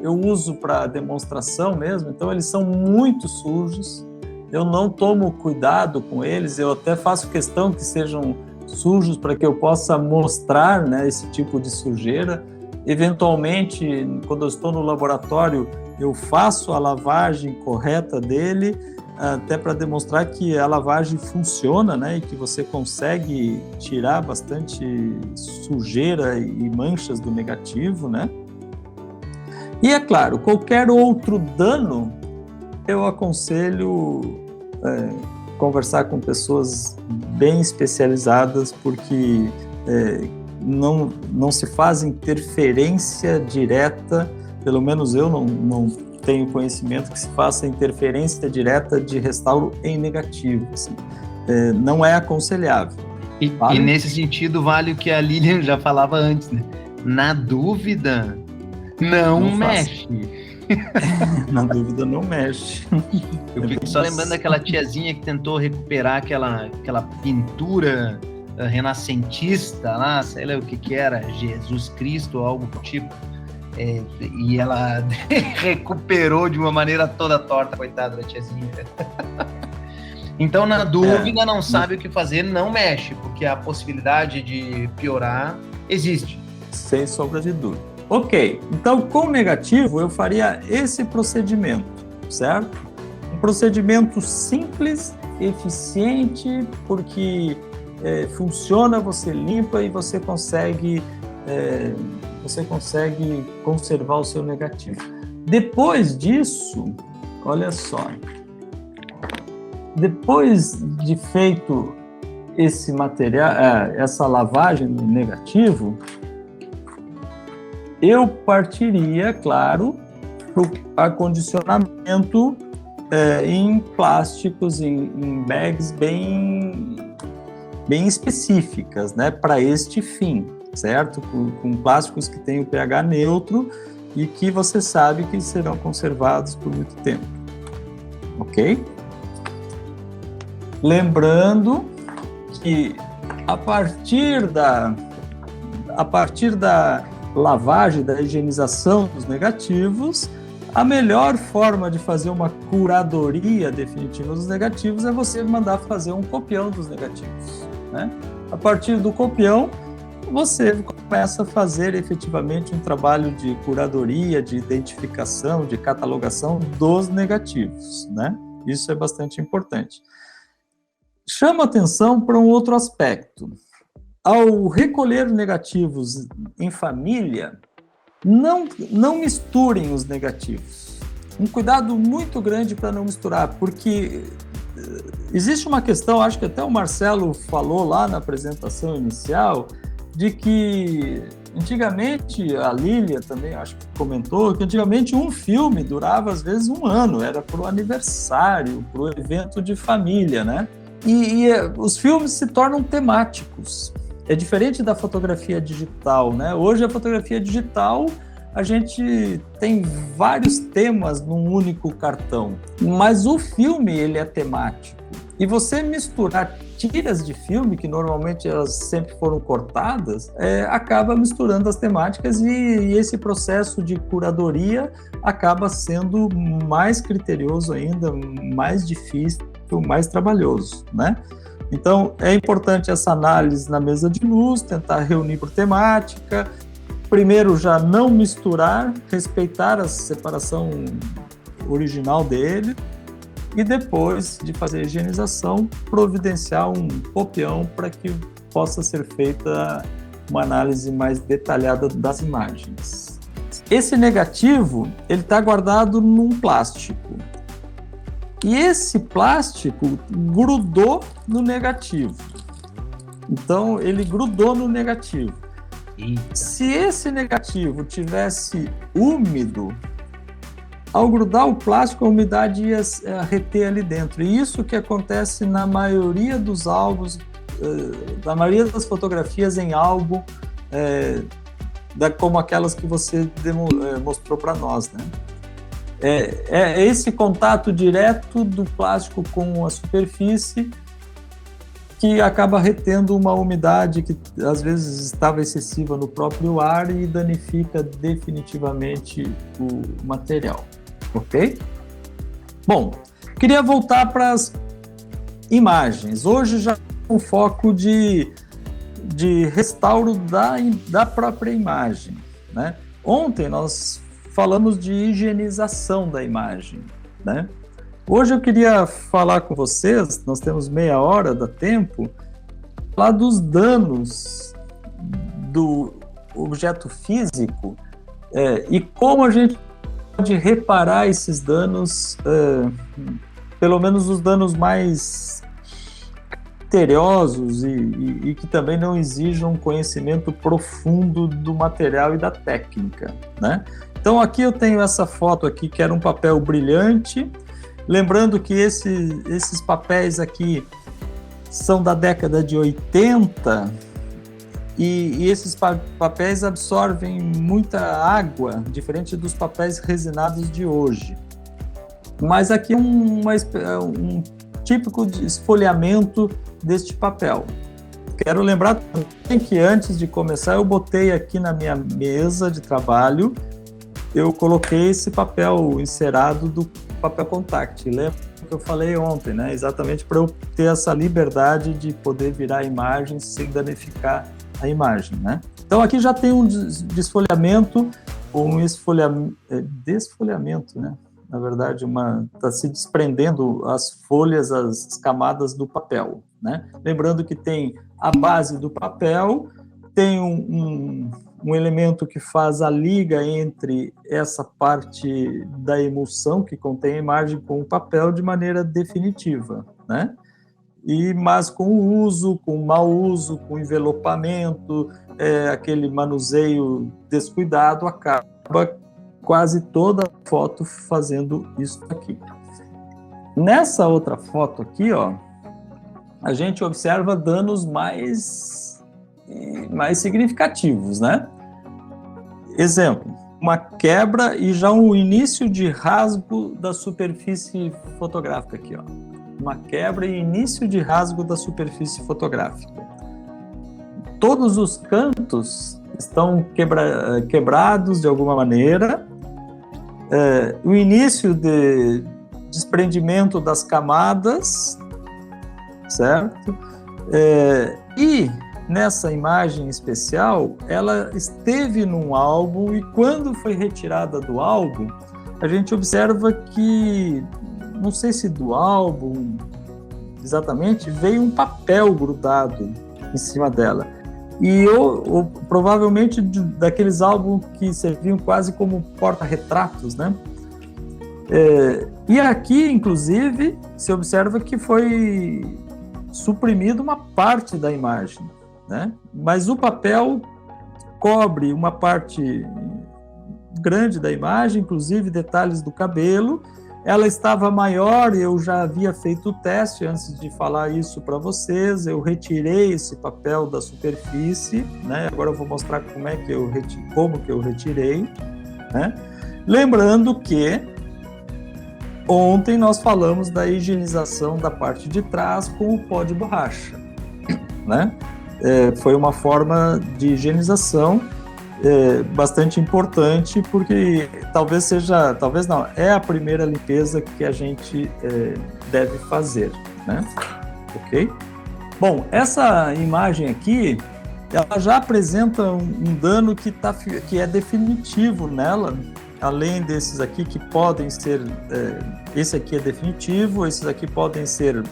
eu uso para demonstração mesmo, então eles são muito sujos, eu não tomo cuidado com eles, eu até faço questão que sejam sujos para que eu possa mostrar, né, esse tipo de sujeira. Eventualmente, quando eu estou no laboratório, eu faço a lavagem correta dele, até para demonstrar que a lavagem funciona, né, e que você consegue tirar bastante sujeira e manchas do negativo, né? E é claro, qualquer outro dano, eu aconselho conversar com pessoas bem especializadas, porque não se faz interferência direta, pelo menos eu não tenho conhecimento que se faça interferência direta de restauro em negativo. Assim. Não é aconselhável. E nesse sentido vale o que a Lilian já falava antes, né? Na dúvida, não mexe. Na dúvida, não mexe. Eu fico só lembrando daquela tiazinha que tentou recuperar aquela pintura renascentista lá, sei lá o que era, Jesus Cristo ou algo do tipo, e ela recuperou de uma maneira toda torta, coitada da tiazinha. Então, na dúvida, não sabe o que fazer, não mexe, porque a possibilidade de piorar existe. Sem sombra de dúvida. Ok, então com negativo eu faria esse procedimento, certo? Um procedimento simples, eficiente, porque funciona, você limpa e você consegue conservar o seu negativo. Depois disso, olha só, depois de feito esse material, essa lavagem do negativo, eu partiria, claro, para o acondicionamento em plásticos, em bags bem específicas, né, para este fim, certo? Com plásticos que têm o pH neutro, e que você sabe que serão conservados por muito tempo, ok? Lembrando que a partir da lavagem, da higienização dos negativos, a melhor forma de fazer uma curadoria definitiva dos negativos é você mandar fazer um copião dos negativos, né? A partir do copião, você começa a fazer efetivamente um trabalho de curadoria, de identificação, de catalogação dos negativos, né? Isso é bastante importante. Chama atenção para um outro aspecto. Ao recolher negativos em família, não misturem os negativos. Um cuidado muito grande para não misturar, porque existe uma questão, acho que até o Marcelo falou lá na apresentação inicial, de que antigamente, a Lília também acho que comentou, que antigamente um filme durava às vezes 1 ano, era para o aniversário, para o evento de família, né? E os filmes se tornam temáticos. É diferente da fotografia digital, né? Hoje a fotografia digital, a gente tem vários temas num único cartão, mas o filme, ele é temático. E você misturar tiras de filme, que normalmente elas sempre foram cortadas, acaba misturando as temáticas e esse processo de curadoria acaba sendo mais criterioso ainda, mais difícil, mais trabalhoso, né? Então, é importante essa análise na mesa de luz, tentar reunir por temática. Primeiro, já não misturar, respeitar a separação original dele. E depois de fazer a higienização, providenciar um copião para que possa ser feita uma análise mais detalhada das imagens. Esse negativo, ele está guardado num plástico. E esse plástico grudou no negativo. Então, ele grudou no negativo. Eita. Se esse negativo tivesse úmido, ao grudar o plástico, a umidade ia reter ali dentro. E isso que acontece na maioria dos álbuns, na maioria das fotografias em álbum, como aquelas que você mostrou para nós, né? É esse contato direto do plástico com a superfície que acaba retendo uma umidade que às vezes estava excessiva no próprio ar e danifica definitivamente o material, ok? Bom, queria voltar para as imagens. Hoje já com foco de restauro da própria imagem, né? Ontem nós falamos de higienização da imagem, né? Hoje eu queria falar com vocês, nós temos meia hora, dá tempo, falar dos danos do objeto físico e como a gente pode reparar esses danos, pelo menos os danos mais criteriosos e que também não exijam um conhecimento profundo do material e da técnica, né? Então aqui eu tenho essa foto aqui que era um papel brilhante, lembrando que esses papéis aqui são da década de 80 e esses papéis absorvem muita água, diferente dos papéis resinados de hoje. Mas aqui é um típico de esfoliamento deste papel. Quero lembrar também que antes de começar eu botei aqui na minha mesa de trabalho, eu coloquei esse papel encerado do papel contact. Lembra que eu falei ontem, né? Exatamente para eu ter essa liberdade de poder virar a imagem sem danificar a imagem, né? Então aqui já tem um desfolhamento, ou um desfolhamento, né? Na verdade, está se desprendendo as folhas, as camadas do papel, né? Lembrando que tem a base do papel, tem um elemento que faz a liga entre essa parte da emulsão que contém a imagem com o papel de maneira definitiva, né? Mas com o uso, com o mau uso, com o envelopamento, aquele manuseio descuidado, acaba quase toda a foto fazendo isso aqui. Nessa outra foto aqui, ó, a gente observa danos mais significativos, né? Exemplo, uma quebra e já um início de rasgo da superfície fotográfica aqui, ó. Uma quebra e início de rasgo da superfície fotográfica. Todos os cantos estão quebrados de alguma maneira. O início de desprendimento das camadas, certo? E nessa imagem especial, ela esteve num álbum e quando foi retirada do álbum, a gente observa que, não sei se do álbum exatamente, veio um papel grudado em cima dela. E provavelmente daqueles álbuns que serviam quase como porta-retratos, né? E aqui, inclusive, se observa que foi suprimido uma parte da imagem, né? Mas o papel cobre uma parte grande da imagem, inclusive detalhes do cabelo. Ela estava maior, eu já havia feito o teste antes de falar isso para vocês, eu retirei esse papel da superfície, né? Agora eu vou mostrar como que eu retirei, né? Lembrando que ontem nós falamos da higienização da parte de trás com o pó de borracha, né? Foi uma forma de higienização bastante importante, porque talvez não, é a primeira limpeza que a gente deve fazer, né? Ok? Bom, essa imagem aqui, ela já apresenta um dano que é definitivo nela, além desses aqui que podem ser, esse aqui é definitivo, esses aqui podem ser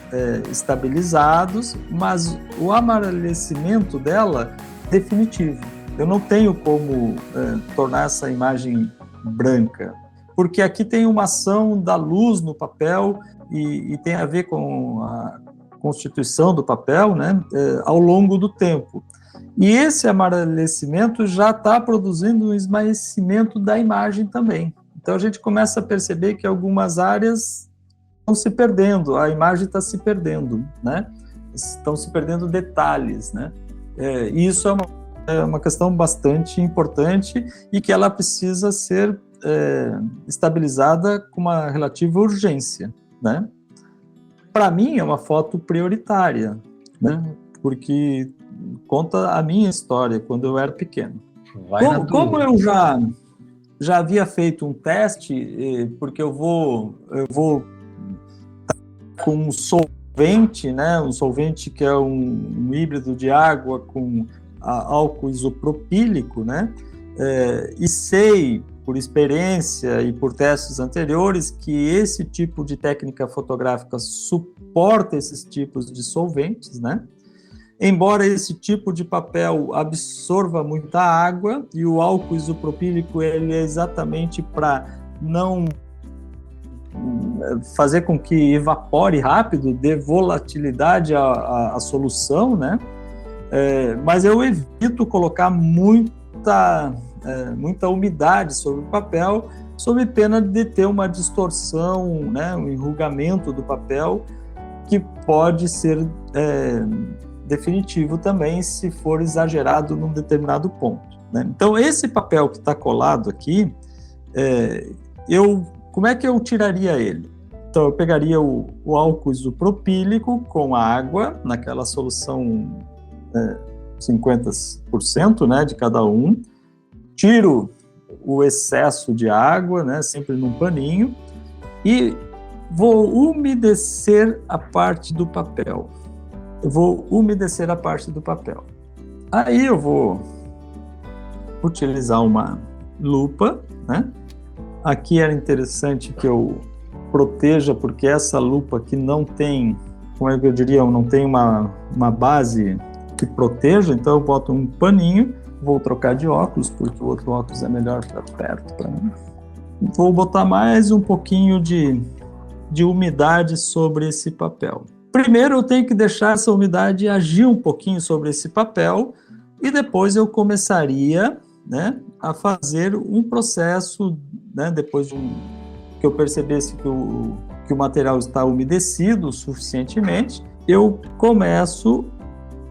estabilizados, mas o amarelecimento dela é definitivo. Eu não tenho como tornar essa imagem branca, porque aqui tem uma ação da luz no papel e tem a ver com a constituição do papel, né, ao longo do tempo. E esse amarelecimento já está produzindo um esmaecimento da imagem também. Então a gente começa a perceber que algumas áreas estão se perdendo, a imagem está se perdendo, né? Estão se perdendo detalhes, né? E isso é uma questão bastante importante e que ela precisa ser estabilizada com uma relativa urgência, né? Para mim é uma foto prioritária, né? Porque conta a minha história quando eu era pequeno. Como eu já havia feito um teste, porque eu vou com um solvente, né? Um solvente que é um híbrido de água com álcool isopropílico, né? E sei, por experiência e por testes anteriores, que esse tipo de técnica fotográfica suporta esses tipos de solventes, né? Embora esse tipo de papel absorva muita água, e o álcool isopropílico ele é exatamente para não fazer com que evapore rápido, dê volatilidade à solução, né? Mas eu evito colocar muita umidade sobre o papel, sob pena de ter uma distorção, né? Um enrugamento do papel, que pode ser definitivo também se for exagerado num determinado ponto, né? Então esse papel que está colado aqui, como é que eu tiraria ele? Então eu pegaria o álcool isopropílico com a água, naquela solução 50%, né, de cada um, tiro o excesso de água, né, sempre num paninho, e vou umedecer a parte do papel. Aí eu vou utilizar uma lupa, né? Aqui era interessante que eu proteja, porque essa lupa aqui não tem, como é que eu diria, não tem uma base que proteja, então eu boto um paninho, vou trocar de óculos, porque o outro óculos é melhor para perto para mim. Vou botar mais um pouquinho de umidade sobre esse papel. Primeiro eu tenho que deixar essa umidade agir um pouquinho sobre esse papel e depois eu começaria, né, a fazer um processo, né, depois que eu percebesse que o material está umedecido suficientemente, eu começo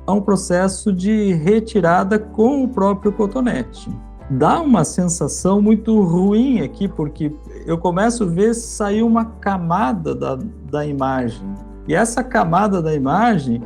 a um processo de retirada com o próprio cotonete. dá uma sensação muito ruim aqui, porque eu começo a ver sair uma camada da imagem. E essa camada da imagem,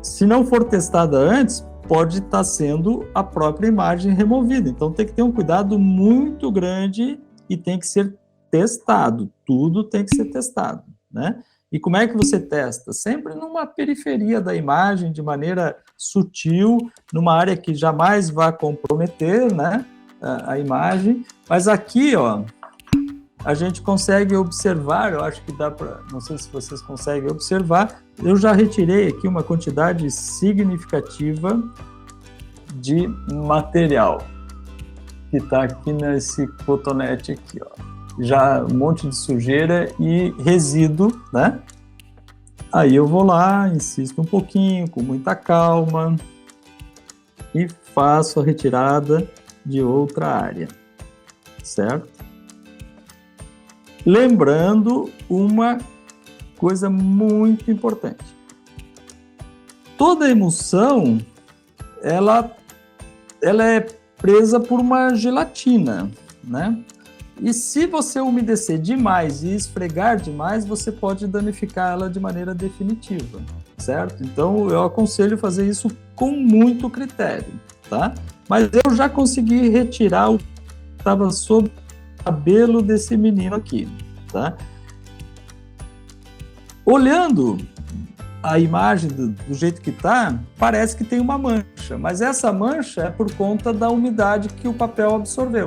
se não for testada antes, pode estar sendo a própria imagem removida. Então tem que ter um cuidado muito grande e tem que ser testado. Tudo tem que ser testado, né? E como é que você testa? Sempre numa periferia da imagem, de maneira sutil, numa área que jamais vai comprometer, né, a imagem. Mas aqui, ó, a gente consegue observar, eu acho que dá para, não sei se vocês conseguem observar, eu já retirei aqui uma quantidade significativa de material que está aqui nesse cotonete aqui, ó. Já um monte de sujeira e resíduo, né? Aí eu vou lá, insisto um pouquinho, com muita calma, e faço a retirada de outra área, certo? Lembrando uma coisa muito importante. Toda emulsão, ela é presa por uma gelatina, né? E se você umedecer demais e esfregar demais, você pode danificar ela de maneira definitiva, certo? Então, eu aconselho fazer isso com muito critério, tá? Mas eu já consegui retirar o que estava sob o cabelo desse menino aqui, tá? Olhando a imagem do jeito que está, parece que tem uma mancha, mas essa mancha é por conta da umidade que o papel absorveu.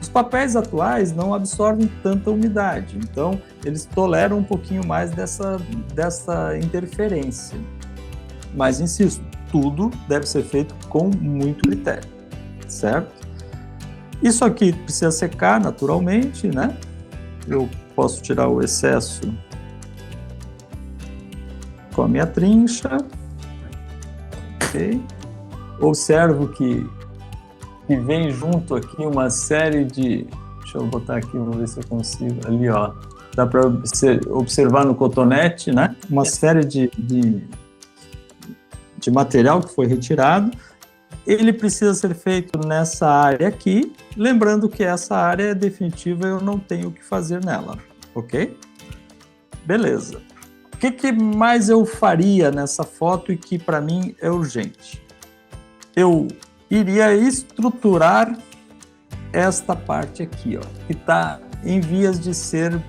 Os papéis atuais não absorvem tanta umidade, então eles toleram um pouquinho mais dessa interferência. Mas, insisto, tudo deve ser feito com muito critério, certo? Isso aqui precisa secar naturalmente, né? Eu posso tirar o excesso com a minha trincha. Okay. Observo que vem junto aqui uma série de... Deixa eu botar aqui, vamos ver se eu consigo. Ali, ó. Dá para observar no cotonete, né? Uma série de material que foi retirado. Ele precisa ser feito nessa área aqui. Lembrando que essa área é definitiva, eu não tenho o que fazer nela. Ok? Beleza. O que mais eu faria nessa foto e que para mim é urgente? Eu iria estruturar esta parte aqui, ó, que está em vias de ser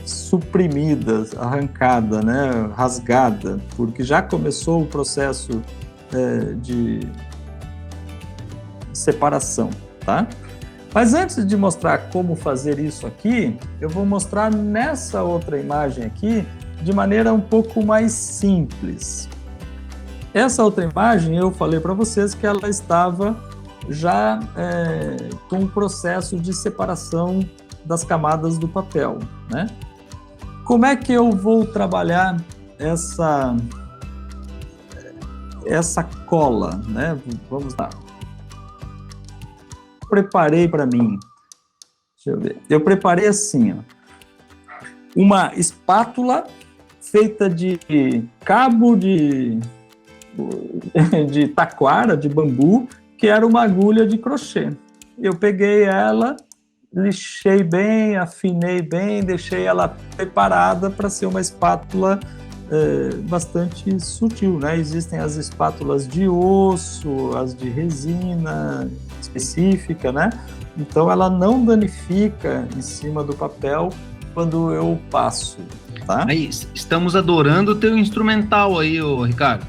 suprimida, arrancada, né, rasgada, porque já começou o processo de separação, tá? Mas antes de mostrar como fazer isso aqui, eu vou mostrar nessa outra imagem aqui de maneira um pouco mais simples. Essa outra imagem, eu falei para vocês que ela estava já com o processo de separação das camadas do papel, né? Como é que eu vou trabalhar essa cola, né? Vamos lá. Preparei para mim, deixa eu ver. Eu preparei assim, ó, uma espátula feita de cabo de taquara, de bambu, que era uma agulha de crochê. Eu peguei ela, lixei bem, afinei bem, deixei ela preparada para ser uma espátula bastante sutil, né? Existem as espátulas de osso, as de resina específica, né? Então ela não danifica em cima do papel quando eu passo, tá? Aí, estamos adorando o teu instrumental aí, ô Ricardo.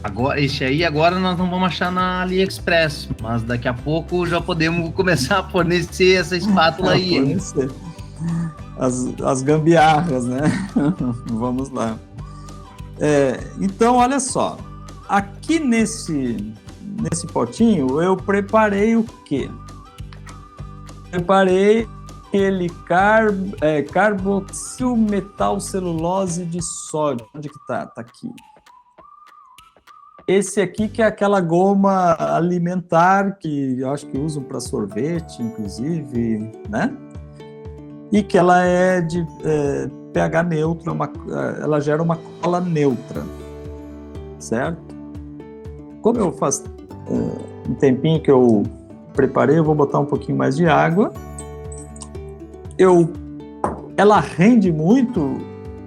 Agora, esse aí agora nós não vamos achar na AliExpress, mas daqui a pouco já podemos começar a fornecer essa espátula aí. Fornecer. As gambiarras, né? Vamos lá. Então, olha só. Aqui nesse potinho, eu preparei o quê? Preparei aquele carboxilmetalcelulose de sódio. Onde que tá? Tá aqui. Esse aqui que é aquela goma alimentar que eu acho que usam para sorvete, inclusive, né? E que ela é de pH neutro, ela gera uma cola neutra, certo? Como eu faço um tempinho que eu preparei, eu vou botar um pouquinho mais de água. Ela rende muito,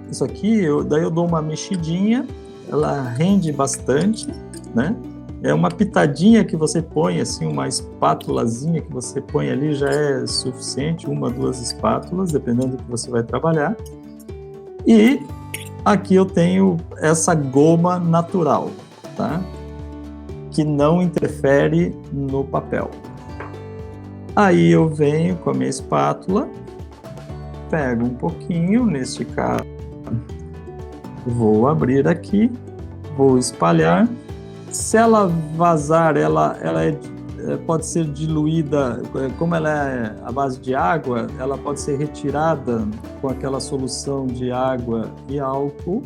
isso aqui, daí eu dou uma mexidinha, ela rende bastante, né? É uma pitadinha que você põe, assim, uma espátulazinha que você põe ali já é suficiente, 1, 2 espátulas, dependendo do que você vai trabalhar. E aqui eu tenho essa goma natural, tá? Que não interfere no papel. Aí eu venho com a minha espátula, pego um pouquinho, neste caso, vou abrir aqui, vou espalhar. Se ela vazar, ela pode ser diluída, como ela é à base de água, ela pode ser retirada com aquela solução de água e álcool.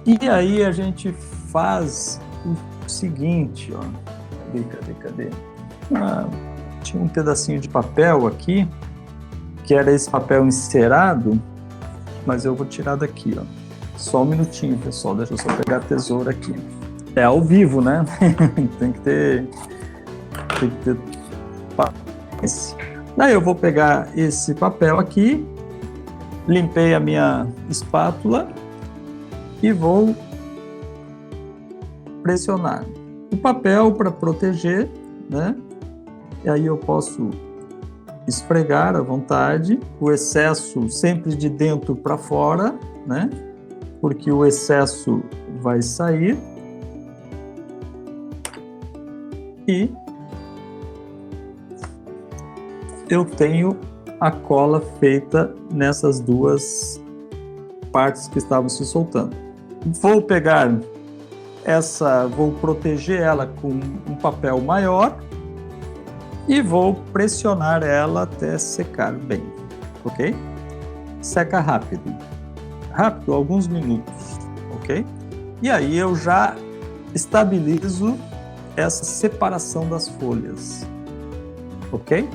E aí a gente faz o seguinte, ó. Cadê? Tinha um pedacinho de papel aqui, que era esse papel encerado, mas eu vou tirar daqui, ó. Só um minutinho, pessoal, deixa eu só pegar a tesoura aqui. É ao vivo, né? Tem que ter paciência. Daí eu vou pegar esse papel aqui, limpei a minha espátula e vou pressionar. O papel para proteger, né? E aí eu posso esfregar à vontade, o excesso sempre de dentro para fora, né? Porque o excesso vai sair. E eu tenho a cola feita nessas duas partes que estavam se soltando. Vou pegar vou proteger ela com um papel maior e vou pressionar ela até secar bem, ok? Seca rápido, alguns minutos, ok? E aí eu já estabilizo essa separação das folhas, ok?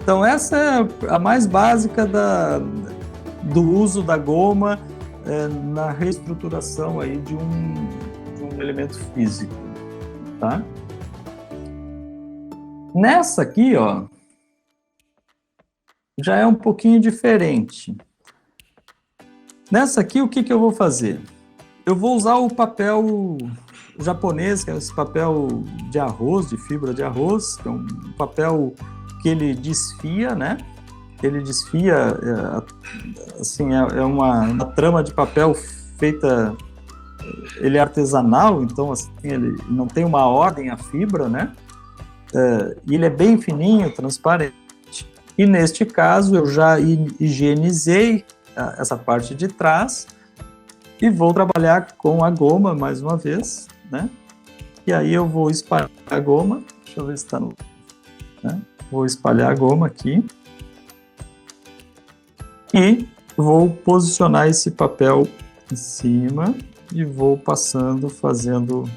Então essa é a mais básica do uso da goma na reestruturação aí de um elemento físico, tá? Nessa aqui, ó, já é um pouquinho diferente. Nessa aqui, o que eu vou fazer? Eu vou usar o papel japonês, que é esse papel de arroz, de fibra de arroz, que é um papel que ele desfia, né? Ele desfia, assim, é uma trama de papel feita, ele é artesanal, então assim, ele não tem uma ordem a fibra, né? E ele é bem fininho, transparente. E neste caso eu já higienizei essa parte de trás e vou trabalhar com a goma mais uma vez, né? E aí eu vou espalhar a goma, deixa eu ver se está no... né? Vou espalhar a goma aqui e vou posicionar esse papel em cima e vou passando, fazendo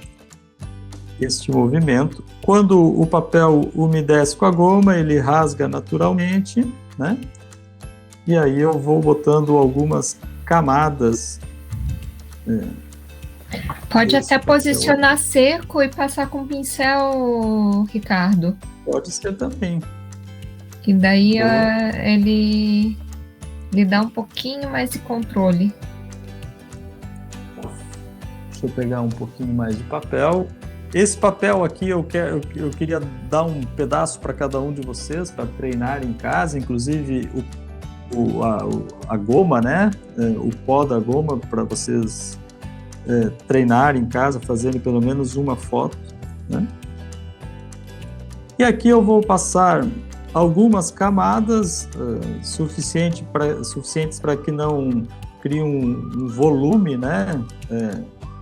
este movimento. Quando o papel umedece com a goma, ele rasga naturalmente, né? E aí eu vou botando algumas camadas. Pode até posicionar seco e passar com pincel, Ricardo. Pode ser também. Que daí ele dá um pouquinho mais de controle. Deixa eu pegar um pouquinho mais de papel. Esse papel aqui eu queria dar um pedaço para cada um de vocês, para treinar em casa, inclusive a goma, né? O pó da goma, para vocês treinarem em casa, fazerem pelo menos uma foto, né? E aqui eu vou passar algumas camadas suficientes para que não crie um volume, né?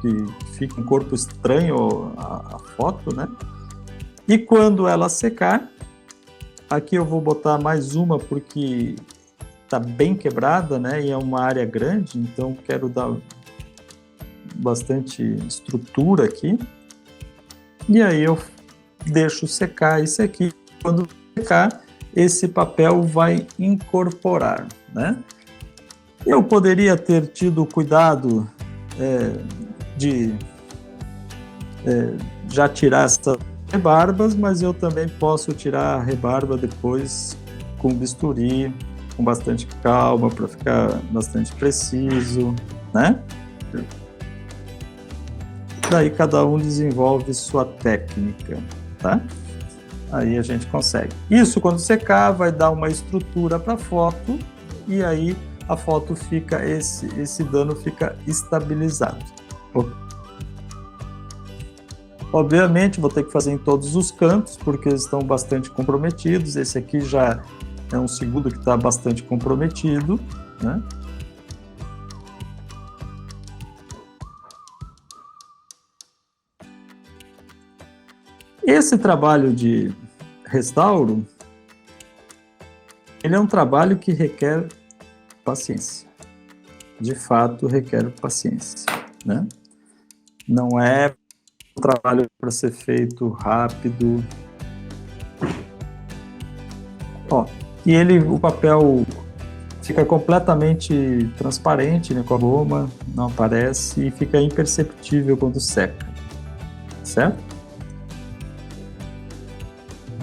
Que fica um corpo estranho a foto, né? E quando ela secar, aqui eu vou botar mais uma porque tá bem quebrada, né? E é uma área grande, então quero dar bastante estrutura aqui. E aí eu deixo secar esse aqui. Quando secar, esse papel vai incorporar, né? Eu poderia ter tido cuidado de já tirar essas rebarbas, mas eu também posso tirar a rebarba depois com bisturi, com bastante calma, para ficar bastante preciso, né? Daí cada um desenvolve sua técnica, tá? Aí a gente consegue. Isso, quando secar, vai dar uma estrutura para a foto, e aí a foto fica, esse dano fica estabilizado. Obviamente, vou ter que fazer em todos os cantos, porque eles estão bastante comprometidos. Esse aqui já é um segundo que está bastante comprometido, né? Esse trabalho de restauro, ele é um trabalho que requer paciência. De fato, requer paciência, né? Não é um trabalho para ser feito rápido. Ó, e o papel fica completamente transparente, né, com a goma, não aparece e fica imperceptível quando seca, certo?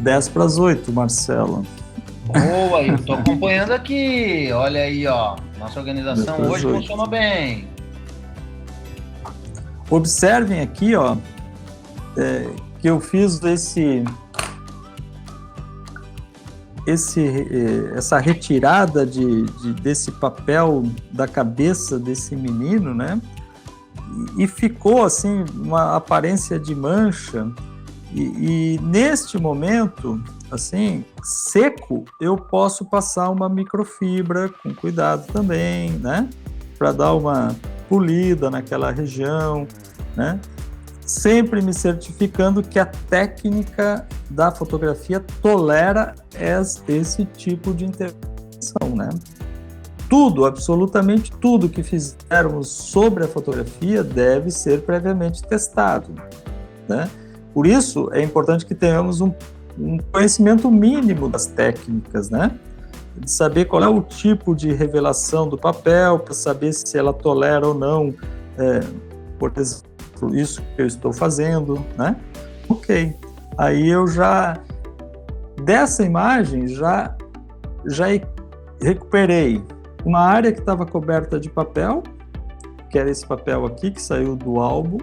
7:50, Marcelo. Boa, eu tô acompanhando aqui. Olha aí, ó. Nossa organização hoje funciona bem. Observem aqui, ó, que eu fiz essa retirada desse papel da cabeça desse menino, né? E ficou assim uma aparência de mancha. E neste momento, assim, seco, eu posso passar uma microfibra com cuidado também, né? Para dar uma polida naquela região, né? Sempre me certificando que a técnica da fotografia tolera esse tipo de intervenção, né? Tudo, absolutamente tudo que fizermos sobre a fotografia deve ser previamente testado, né? Por isso, é importante que tenhamos um conhecimento mínimo das técnicas, né? De saber qual é o tipo de revelação do papel, para saber se ela tolera ou não, por exemplo, isso que eu estou fazendo, né? Ok. Aí eu dessa imagem, já recuperei uma área que estava coberta de papel, que era esse papel aqui, que saiu do álbum.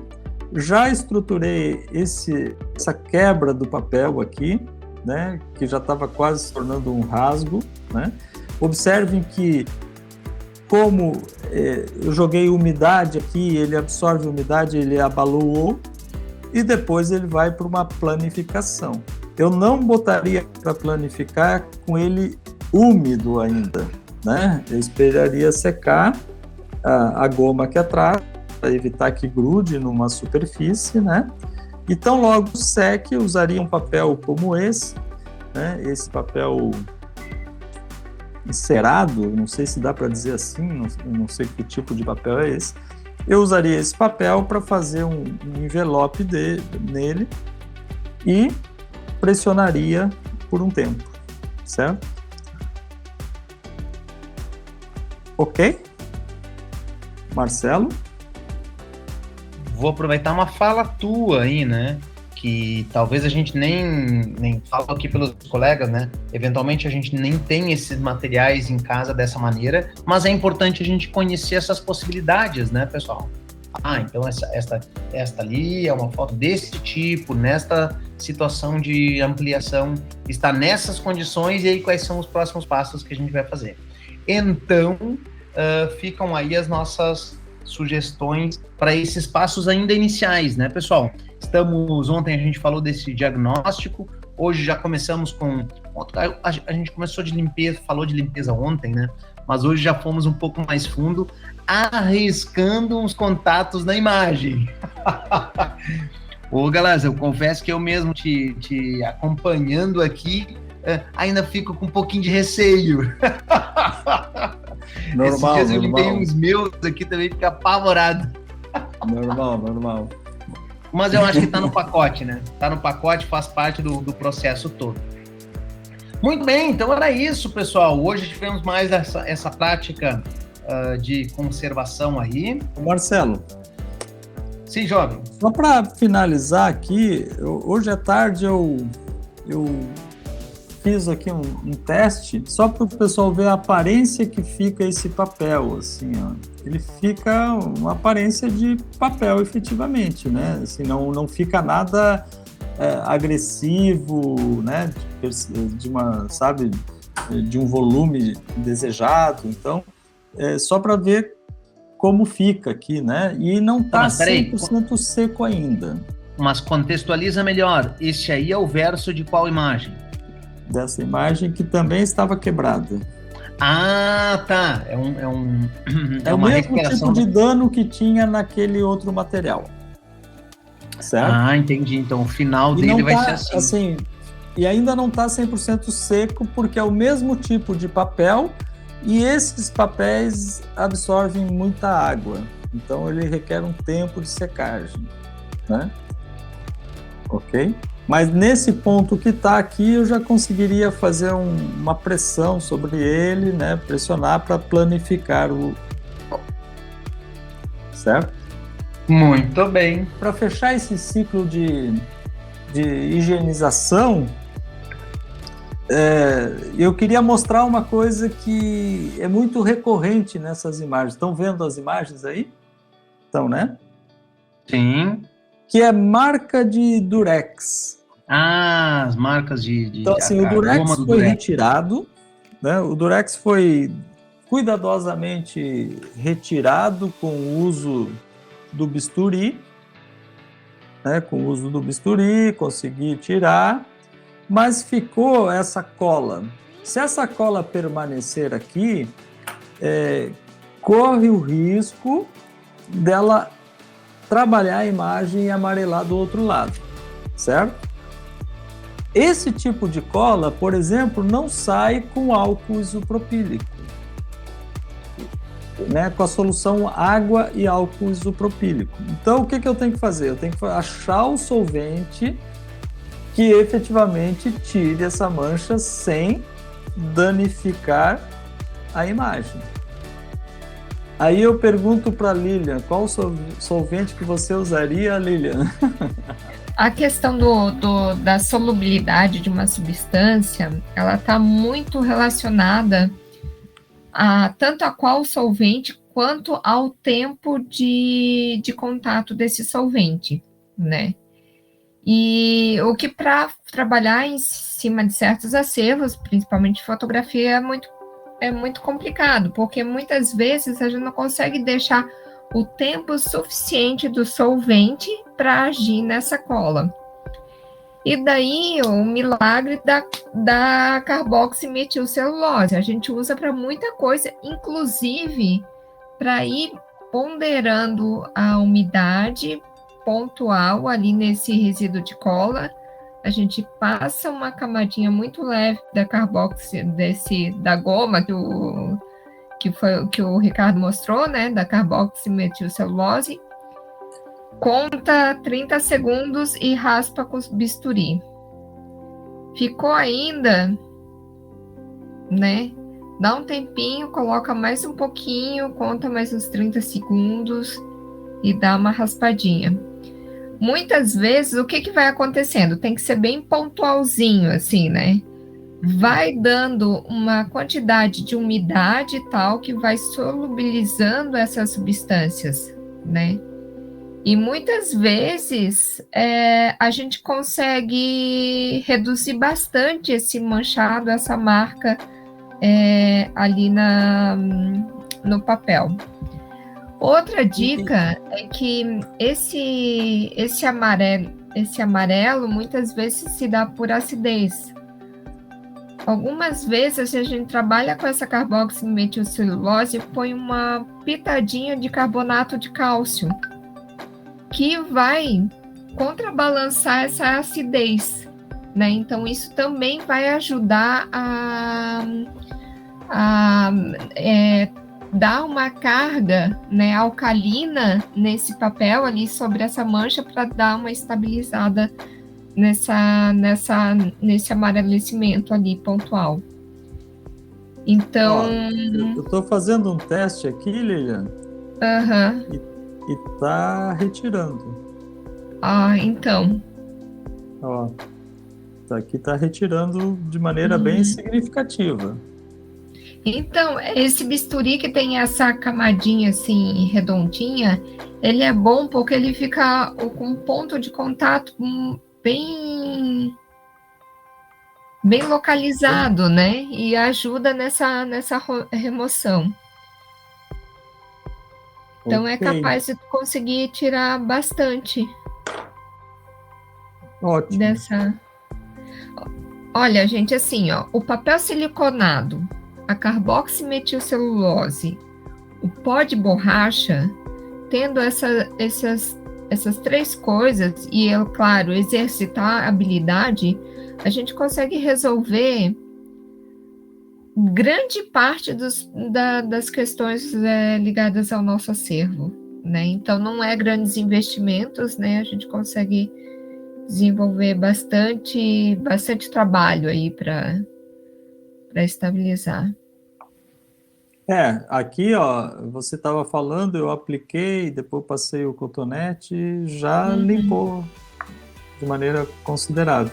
Já estruturei essa quebra do papel aqui, né, que já estava quase se tornando um rasgo, né? Observem que, como eu joguei umidade aqui, ele absorve umidade, ele abalou, e depois ele vai para uma planificação. Eu não botaria para planificar com ele úmido ainda, né? Eu esperaria secar a goma aqui atrás, para evitar que grude numa superfície, né? Então, logo seque, eu usaria um papel como esse, né? Esse papel encerado, não sei se dá para dizer assim, não sei que tipo de papel é esse. Eu usaria esse papel para fazer um envelope nele e pressionaria por um tempo, certo? Ok? Marcelo? Vou aproveitar uma fala tua aí, né? Que talvez a gente nem fala aqui pelos colegas, né? Eventualmente a gente nem tem esses materiais em casa dessa maneira, mas é importante a gente conhecer essas possibilidades, né, pessoal? Então esta ali é uma foto desse tipo, nesta situação de ampliação, está nessas condições, e aí quais são os próximos passos que a gente vai fazer. Então, ficam aí as nossas sugestões para esses passos ainda iniciais, né, pessoal? Ontem a gente falou desse diagnóstico, hoje já começamos com... A gente começou de limpeza, falou de limpeza ontem, né? Mas hoje já fomos um pouco mais fundo, arriscando uns contatos na imagem. Ô, Galaz, eu confesso que eu mesmo te acompanhando aqui, ainda fico com um pouquinho de receio. Normal, esses dias eu limpei uns meus aqui também, fica apavorado. Normal. Mas eu acho que tá no pacote, né? Tá no pacote, faz parte do processo todo. Muito bem, então era isso, pessoal. Hoje tivemos mais essa prática de conservação aí. Marcelo. Sim, jovem. Só para finalizar aqui, hoje à tarde eu fiz aqui um teste, só para o pessoal ver a aparência que fica esse papel, assim, ó. Ele fica uma aparência de papel, efetivamente, né? Assim, não fica nada agressivo, né? De um volume desejado. Então, só para ver como fica aqui, né? E não está 100% seco ainda. Mas contextualiza melhor. Este aí é o verso de qual imagem? Dessa imagem que também estava quebrada. Ah, tá. É o mesmo tipo de dano que tinha naquele outro material. Certo? Ah, entendi. Então o final dele vai ser assim. E ainda não está 100% seco, porque é o mesmo tipo de papel e esses papéis absorvem muita água. Então ele requer um tempo de secagem, né? Ok? Mas nesse ponto que está aqui, eu já conseguiria fazer uma pressão sobre ele, né? Pressionar para planificar certo? Muito bem. Para fechar esse ciclo de higienização, eu queria mostrar uma coisa que é muito recorrente nessas imagens. Estão vendo as imagens aí? Estão, né? Sim. Que é marca de durex. Ah, as marcas de então, assim, o durex foi retirado, né? O durex foi cuidadosamente retirado com o uso do bisturi, né? Com o uso do bisturi, consegui tirar, mas ficou essa cola. Se essa cola permanecer aqui, corre o risco dela trabalhar a imagem e amarelar do outro lado, certo? Esse tipo de cola, por exemplo, não sai com álcool isopropílico, né? Com a solução água e álcool isopropílico. Então, o que eu tenho que fazer? Eu tenho que achar o solvente que efetivamente tire essa mancha sem danificar a imagem. Aí eu pergunto para a Lilian, qual o solvente que você usaria, Lilian? A questão da solubilidade de uma substância, ela está muito relacionada tanto a qual solvente quanto ao tempo de contato desse solvente, né? E o que para trabalhar em cima de certos acervos, principalmente fotografia, é muito complicado, porque muitas vezes a gente não consegue deixar o tempo suficiente do solvente para agir nessa cola. E daí o milagre da carboximetilcelulose. A gente usa para muita coisa, inclusive para ir ponderando a umidade pontual ali nesse resíduo de cola. A gente passa uma camadinha muito leve da da goma que o Ricardo mostrou, né, da carboximetilcelulose, conta 30 segundos e raspa com bisturi. Ficou ainda, né, dá um tempinho, coloca mais um pouquinho, conta mais uns 30 segundos e dá uma raspadinha. Muitas vezes, o que vai acontecendo? Tem que ser bem pontualzinho, assim, né? Vai dando uma quantidade de umidade tal que vai solubilizando essas substâncias, né? E muitas vezes a gente consegue reduzir bastante esse manchado, essa marca ali no papel. Outra dica é que esse amarelo muitas vezes se dá por acidez. Algumas vezes a gente trabalha com essa carboximetilcelulose e põe uma pitadinha de carbonato de cálcio, que vai contrabalançar essa acidez, né? Então isso também vai ajudar a dar uma carga, né, alcalina nesse papel ali sobre essa mancha para dar uma estabilizada nesse amarelecimento ali pontual. Então... Eu estou fazendo um teste aqui, Lilian, e tá retirando. Então. Ó, aqui tá retirando de maneira bem significativa. Então, esse bisturi que tem essa camadinha assim, redondinha, ele é bom porque ele fica com um ponto de contato bem localizado, né? E ajuda nessa remoção. Então, é capaz de conseguir tirar bastante. Ótimo. Dessa... Olha, gente, assim, ó, o papel siliconado, a carboximetilcelulose, o pó de borracha, tendo essas 3 coisas, e, claro, exercitar a habilidade, a gente consegue resolver grande parte das questões ligadas ao nosso acervo, né? Então, não é grandes investimentos, né? A gente consegue desenvolver bastante trabalho aí para estabilizar. Aqui, ó, você estava falando, eu apliquei, depois passei o cotonete e já limpou de maneira considerável.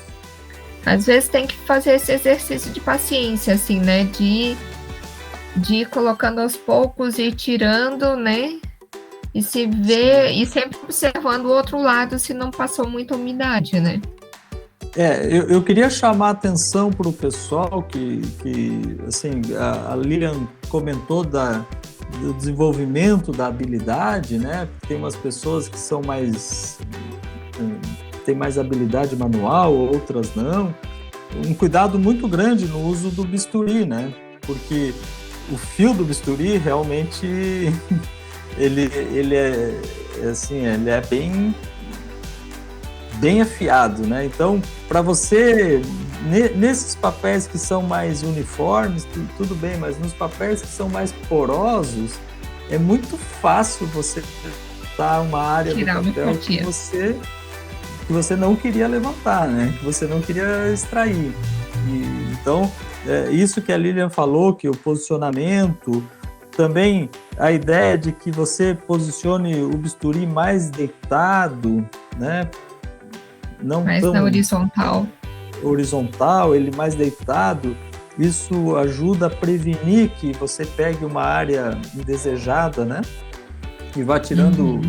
Às vezes tem que fazer esse exercício de paciência, assim, né? De ir colocando aos poucos e tirando, né? E se ver, e sempre observando o outro lado se não passou muita umidade, né? Eu queria chamar a atenção para o pessoal que assim, a Lilian comentou do desenvolvimento da habilidade, né? Tem umas pessoas que são têm mais habilidade manual, outras não. Um cuidado muito grande no uso do bisturi, né? Porque o fio do bisturi realmente ele é assim, ele é bem afiado, né? Então, para você, nesses papéis que são mais uniformes, tudo bem, mas nos papéis que são mais porosos, é muito fácil você dar uma área do papel que você não queria levantar, né? Que você não queria extrair. Então, isso que a Lilian falou, que o posicionamento, também a ideia de que você posicione o bisturi mais deitado, né? Não mais tão na horizontal, ele mais deitado, isso ajuda a prevenir que você pegue uma área indesejada, né? E vá tirando